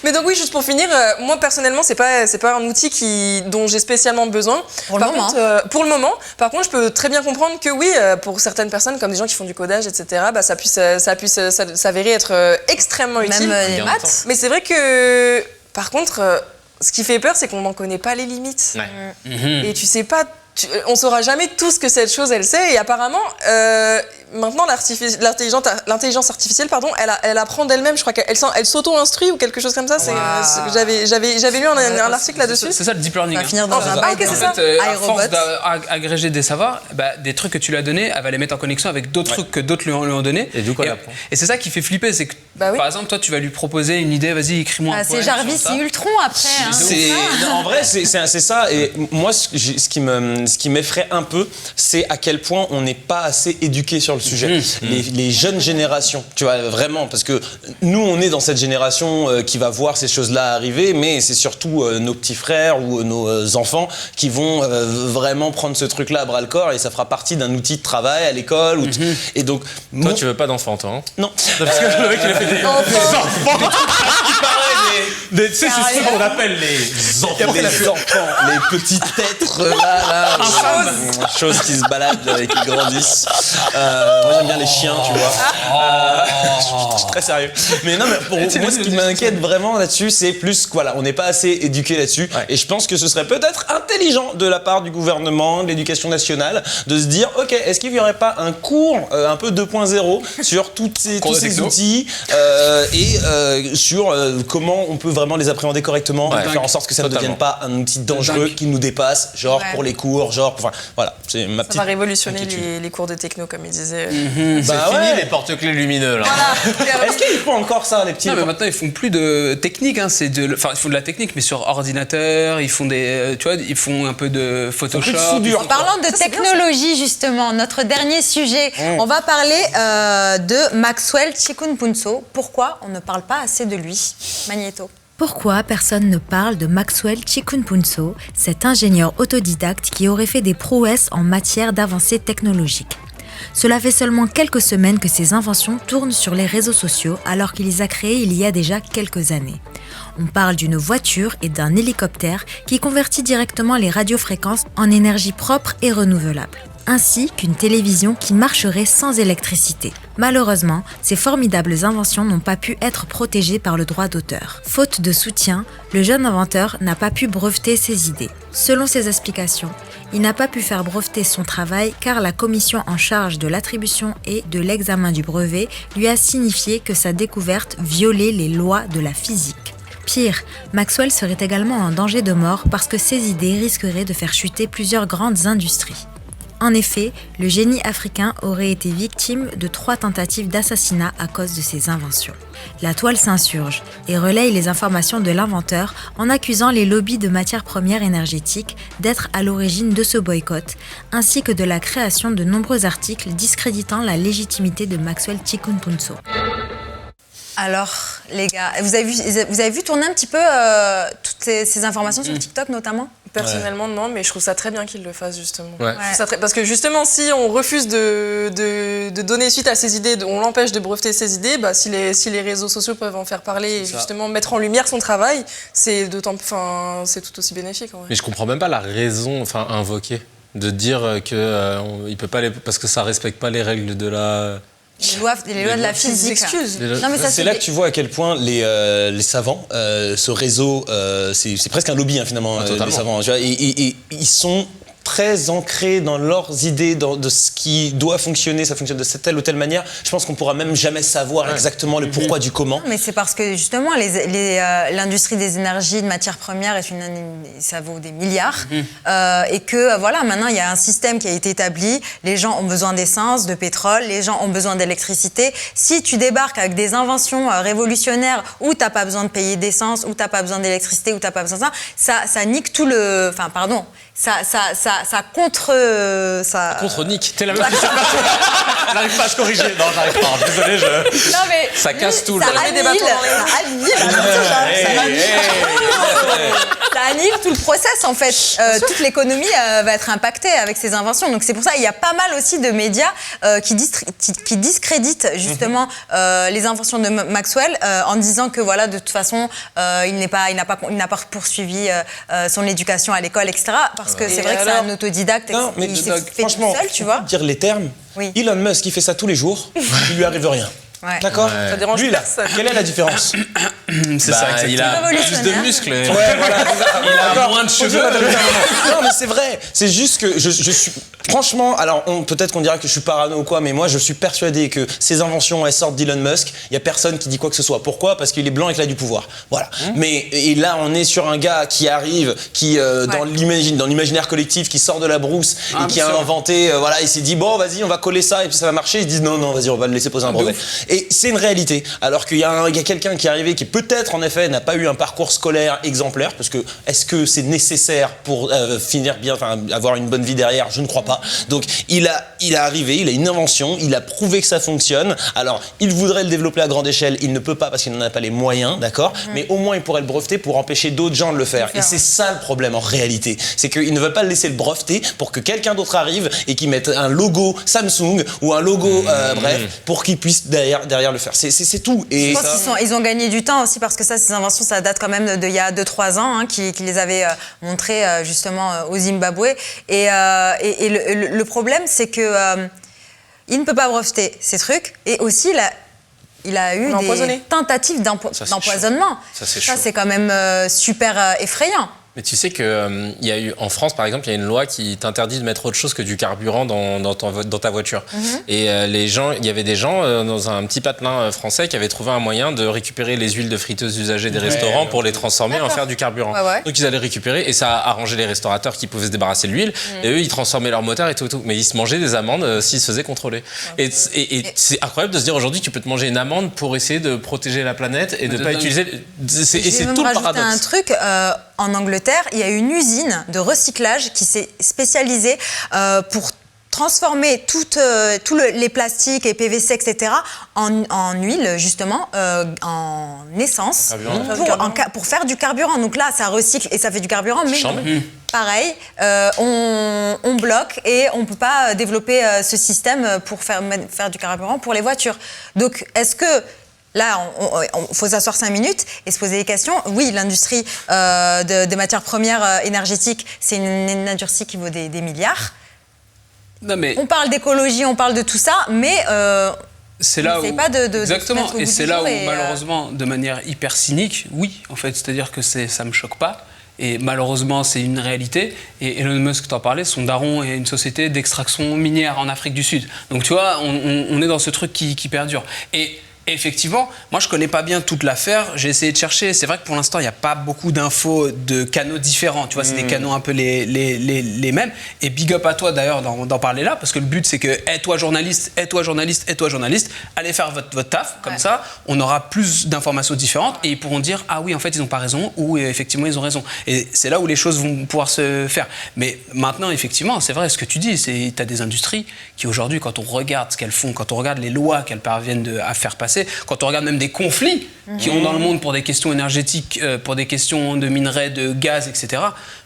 Mais donc oui, juste pour finir, moi personnellement, c'est pas un outil dont j'ai spécialement besoin. Pour le moment. Par contre, je peux très bien comprendre que oui, pour certaines personnes, comme des gens qui font du codage, etc., ça puisse s'avérer être extrêmement utile. Même les maths. Mais c'est vrai que, par contre, ce qui fait peur, c'est qu'on n'en connaît pas les limites. Ouais. Et tu sais pas... on saura jamais tout ce que cette chose elle sait, et apparemment maintenant l'intelligence artificielle elle apprend d'elle-même. Je crois qu'elle s'auto-instruit ou quelque chose comme ça. J'avais lu un article là-dessus. C'est ça le deep learning. On va finir dans un bac. En fait, à force d'agréger des savoirs, des trucs que tu lui as donnés, elle va les mettre en connexion avec d'autres trucs que d'autres lui ont donné. Et du coup, elle apprend. Et c'est ça qui fait flipper, c'est que par exemple, toi, tu vas lui proposer une idée, vas-y, écris-moi un poème. C'est Jarvis et Ultron après. En vrai, c'est ça. Et moi, ce qui m'effraie un peu, c'est à quel point on n'est pas assez éduqué sur le sujet. Les jeunes générations, tu vois, vraiment, parce que nous, on est dans cette génération qui va voir ces choses-là arriver, mais c'est surtout nos petits frères ou nos enfants qui vont vraiment prendre ce truc-là à bras-le-corps, et ça fera partie d'un outil de travail à l'école. Et donc, toi, tu veux pas d'enfants, toi, hein? Non. Parce que le mec, il a fait des enfants. Tu sais, c'est ce qu'on appelle les enfants. Les petits êtres là, choses qui se baladent et qui grandissent. Moi, j'aime bien les chiens, tu vois. Je suis très sérieux. Mais non, mais pour moi, ce qui m'inquiète vraiment là-dessus, c'est plus voilà, on n'est pas assez éduqué là-dessus. Ouais. Et je pense que ce serait peut-être intelligent de la part du gouvernement, de l'éducation nationale, de se dire, ok, est-ce qu'il n'y aurait pas un cours un peu 2.0 sur tous ces outils et sur comment on peut vraiment les appréhender correctement, faire en sorte que ça ne devienne pas un outil dangereux qui nous dépasse, genre pour les cours, voilà, c'est ma petite. Ça va révolutionner les cours de techno, comme il disait. C'est fini les porte-clés lumineux là. Voilà. Est-ce qu'ils font encore ça, les petits? Non, mais maintenant ils font plus de technique, hein, ils font de la technique, mais sur ordinateur, ils font ils font un peu de Photoshop. En parlant de technologie, justement, notre dernier sujet, on va parler de Maxwell Chikunpunso. Pourquoi on ne parle pas assez de lui, Magnéto? Pourquoi personne ne parle de Maxwell Chikunpunso, cet ingénieur autodidacte qui aurait fait des prouesses en matière d'avancées technologiques? Cela fait seulement quelques semaines que ses inventions tournent sur les réseaux sociaux alors qu'il les a créées il y a déjà quelques années. On parle d'une voiture et d'un hélicoptère qui convertit directement les radiofréquences en énergie propre et renouvelable, ainsi qu'une télévision qui marcherait sans électricité. Malheureusement, ces formidables inventions n'ont pas pu être protégées par le droit d'auteur. Faute de soutien, le jeune inventeur n'a pas pu breveter ses idées. Selon ses explications, il n'a pas pu faire breveter son travail car la commission en charge de l'attribution et de l'examen du brevet lui a signifié que sa découverte violait les lois de la physique. Pire, Maxwell serait également en danger de mort parce que ses idées risqueraient de faire chuter plusieurs grandes industries. En effet, le génie africain aurait été victime de 3 tentatives d'assassinat à cause de ses inventions. La toile s'insurge et relaye les informations de l'inventeur en accusant les lobbies de matières premières énergétiques d'être à l'origine de ce boycott, ainsi que de la création de nombreux articles discréditant la légitimité de Maxwell Chikunpunso. Alors, les gars, vous avez vu tourner un petit peu toutes ces informations sur TikTok notamment? Personnellement, non, mais je trouve ça très bien qu'ils le fassent, justement. Parce que justement, si on refuse de donner suite à ces idées, on l'empêche de breveter ses idées, si les réseaux sociaux peuvent en faire parler et justement mettre en lumière son travail, c'est tout aussi bénéfique. En vrai. Mais je comprends même pas la raison invoquée de dire qu'il peut pas parce que ça respecte pas les règles de la... Les lois de la physique. C'est là que tu vois à quel point les savants, ce réseau, c'est presque un lobby finalement, les savants. Tu vois, et ils sont très ancrés dans leurs idées, de ce qui doit fonctionner, ça fonctionne de telle ou telle manière, je pense qu'on pourra même jamais savoir exactement le pourquoi du comment. Mais c'est parce que justement, l'industrie des énergies, de matières premières, ça vaut des milliards. Et que voilà, maintenant, il y a un système qui a été établi. Les gens ont besoin d'essence, de pétrole, les gens ont besoin d'électricité. Si tu débarques avec des inventions révolutionnaires où tu n'as pas besoin de payer d'essence, où tu n'as pas besoin d'électricité, où tu n'as pas besoin de ça nique tout le... Enfin, pardon. Ça contre-nique. T'es la même question. J'arrive pas à se corriger. Non, j'arrive pas. Désolé, Non, mais ça casse tout. Ça annule tout le process, en fait. Toute l'économie va être impactée avec ces inventions. Donc, c'est pour ça qu'il y a pas mal aussi de médias qui discréditent justement les inventions de Maxwell en disant que, voilà, de toute façon, il n'a pas poursuivi son éducation à l'école, etc. Parce que c'est vrai que c'est un autodidacte et il s'est fait tout seul, tu vois. Dire les termes, Elon Musk, il fait ça tous les jours, il lui arrive rien. Ouais. D'accord. Ça dérange personne. Quelle est la différence? C'est ça, il a plus de muscles. Ouais, voilà. Il a moins de cheveux. Non, mais c'est vrai. C'est juste que je suis... Franchement, alors peut-être qu'on dira que je suis parano ou quoi, mais moi je suis persuadé que ces inventions, elles sortent d'Elon Musk. Il y a personne qui dit quoi que ce soit. Pourquoi? Parce qu'il est blanc et qu'il a du pouvoir. Voilà. Mais et là, on est sur un gars qui arrive, qui dans l'imaginaire collectif, qui sort de la brousse et qui a inventé. Voilà, il s'est dit bon, vas-y, on va coller ça et puis ça va marcher. Ils se disent non, vas-y, on va le laisser poser un brevet. Et c'est une réalité. Alors qu'il y a quelqu'un qui est arrivé qui peut-être en effet n'a pas eu un parcours scolaire exemplaire, parce que est-ce que c'est nécessaire pour finir bien, enfin avoir une bonne vie derrière? Je ne crois pas. Donc il est arrivé, il a une invention, il a prouvé que ça fonctionne. Alors il voudrait le développer à grande échelle, il ne peut pas parce qu'il n'en a pas les moyens, d'accord. Mais au moins il pourrait le breveter pour empêcher d'autres gens de le faire. Et c'est ça le problème en réalité, c'est qu'ils ne veulent pas le laisser le breveter pour que quelqu'un d'autre arrive et qu'il mette un logo Samsung ou un logo pour qu'il puisse derrière le faire. C'est tout. Et je pense qu'ils ont gagné du temps aussi parce que ces inventions, ça date quand même d'il y a 2-3 ans, qui les avait montrées justement au Zimbabwe. Et le problème, c'est que il ne peut pas breveter ces trucs. Et aussi, il a eu des tentatives d'empoisonnement. Ça, c'est quand même super effrayant. Mais tu sais qu'il y a eu, en France par exemple, il y a une loi qui t'interdit de mettre autre chose que du carburant dans ta voiture. Et il y avait des gens dans un petit patelin français qui avaient trouvé un moyen de récupérer les huiles de friteuses usagées des restaurants pour les transformer en faire du carburant. Donc ils allaient récupérer et ça a arrangé les restaurateurs qui pouvaient se débarrasser de l'huile. Et eux, ils transformaient leur moteur et tout. Mais ils se mangeaient des amendes s'ils se faisaient contrôler. Et c'est incroyable de se dire aujourd'hui, tu peux te manger une amende pour essayer de protéger la planète et de ne pas utiliser... Et c'est tout le paradoxe. Un truc... En Angleterre, il y a une usine de recyclage qui s'est spécialisée pour transformer tous les plastiques et PVC, etc., en huile, justement, en essence, pour faire du carburant. Donc là, ça recycle et ça fait du carburant, mais pareil, on bloque et on ne peut pas développer ce système pour faire du carburant pour les voitures. Donc, est-ce que... Là, il faut s'asseoir 5 minutes et se poser des questions. Oui, l'industrie des matières premières énergétiques, c'est une industrie qui vaut des milliards. Non, mais... On parle d'écologie, on parle de tout ça, mais c'est là où... pas de exactement, se mettre au et bout c'est du là jour où, malheureusement, de manière hyper cynique, oui, en fait, c'est-à-dire que ça me choque pas. Et malheureusement, c'est une réalité. Et Elon Musk, t'en parlais, son daron est une société d'extraction minière en Afrique du Sud. Donc, tu vois, on est dans ce truc qui perdure. Et effectivement, moi je connais pas bien toute l'affaire, j'ai essayé de chercher, c'est vrai que pour l'instant il n'y a pas beaucoup d'infos de canaux différents, tu vois, c'est des canaux un peu les mêmes, et big up à toi d'ailleurs d'en parler là, parce que le but c'est que, toi journaliste, allez faire votre taf, comme ça, on aura plus d'informations différentes, et ils pourront dire, ah oui en fait ils n'ont pas raison, ou effectivement ils ont raison, et c'est là où les choses vont pouvoir se faire. Mais maintenant effectivement, c'est vrai ce que tu dis, t'as des industries qui aujourd'hui, quand on regarde ce qu'elles font, quand on regarde les lois qu'elles parviennent à faire passer, quand on regarde même des conflits qui ont dans le monde pour des questions énergétiques, pour des questions de minerais, de gaz, etc.,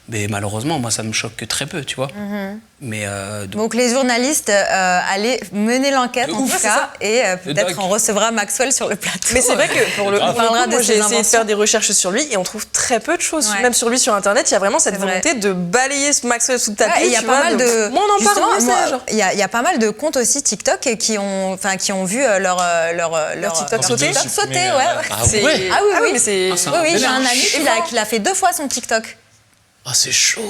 mais malheureusement, moi, ça me choque que très peu, tu vois. Mais donc les journalistes allaient mener l'enquête, en tout cas, et peut-être on recevra Maxwell sur le plateau. Mais c'est vrai que pour le coup, moi, j'ai essayé de faire des recherches sur lui et on trouve très peu de choses. Même sur lui, sur Internet, il y a vraiment cette volonté de balayer ce Maxwell sous le tapis. Il y a pas mal de... Moi, on en parle, il y a pas mal de comptes aussi TikTok qui ont vu leur TikTok sauter. Ah oui, j'ai un ami qui l'a fait 2 fois son TikTok. Oh, c'est chaud.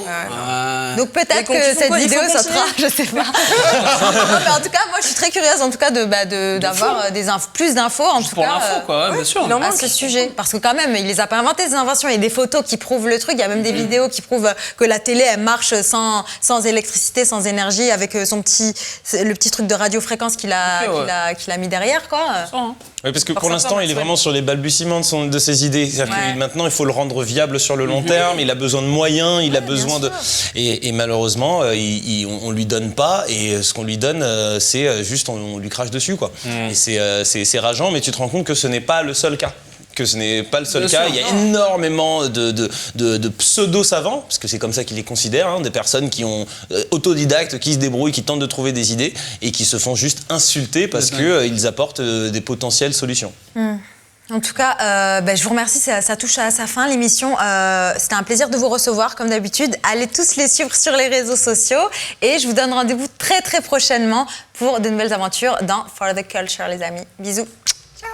Donc peut-être que cette vidéo, ça sera, je sais pas. Mais en tout cas, moi, je suis très curieuse, en tout cas, d'avoir plus d'infos, en tout pour cas, l'info, quoi, bien sûr. à ce sujet. Parce que quand même, il les a pas inventés, ces inventions. Il y a des photos qui prouvent le truc. Il y a même des vidéos qui prouvent que la télé, elle marche sans électricité, sans énergie, avec le petit truc de radiofréquence qu'il a mis derrière, quoi. Oui, parce que pour l'instant, il est vraiment sur les balbutiements de ses idées. C'est-à-dire que maintenant, il faut le rendre viable sur le long terme. Il a besoin de moyens, il a besoin de... Et malheureusement, on lui donne pas. Et ce qu'on lui donne, c'est juste, on lui crache dessus, quoi. Et c'est rageant, mais tu te rends compte que ce n'est pas le seul cas. Il y a énormément de pseudo-savants, parce que c'est comme ça qu'ils les considèrent, hein, des personnes qui ont autodidactes, qui se débrouillent, qui tentent de trouver des idées et qui se font juste insulter parce qu'ils apportent des potentielles solutions. En tout cas, je vous remercie, ça touche à sa fin l'émission. C'était un plaisir de vous recevoir comme d'habitude. Allez tous les suivre sur les réseaux sociaux et je vous donne rendez-vous très très prochainement pour de nouvelles aventures dans For the Culture, les amis. Bisous. Ciao.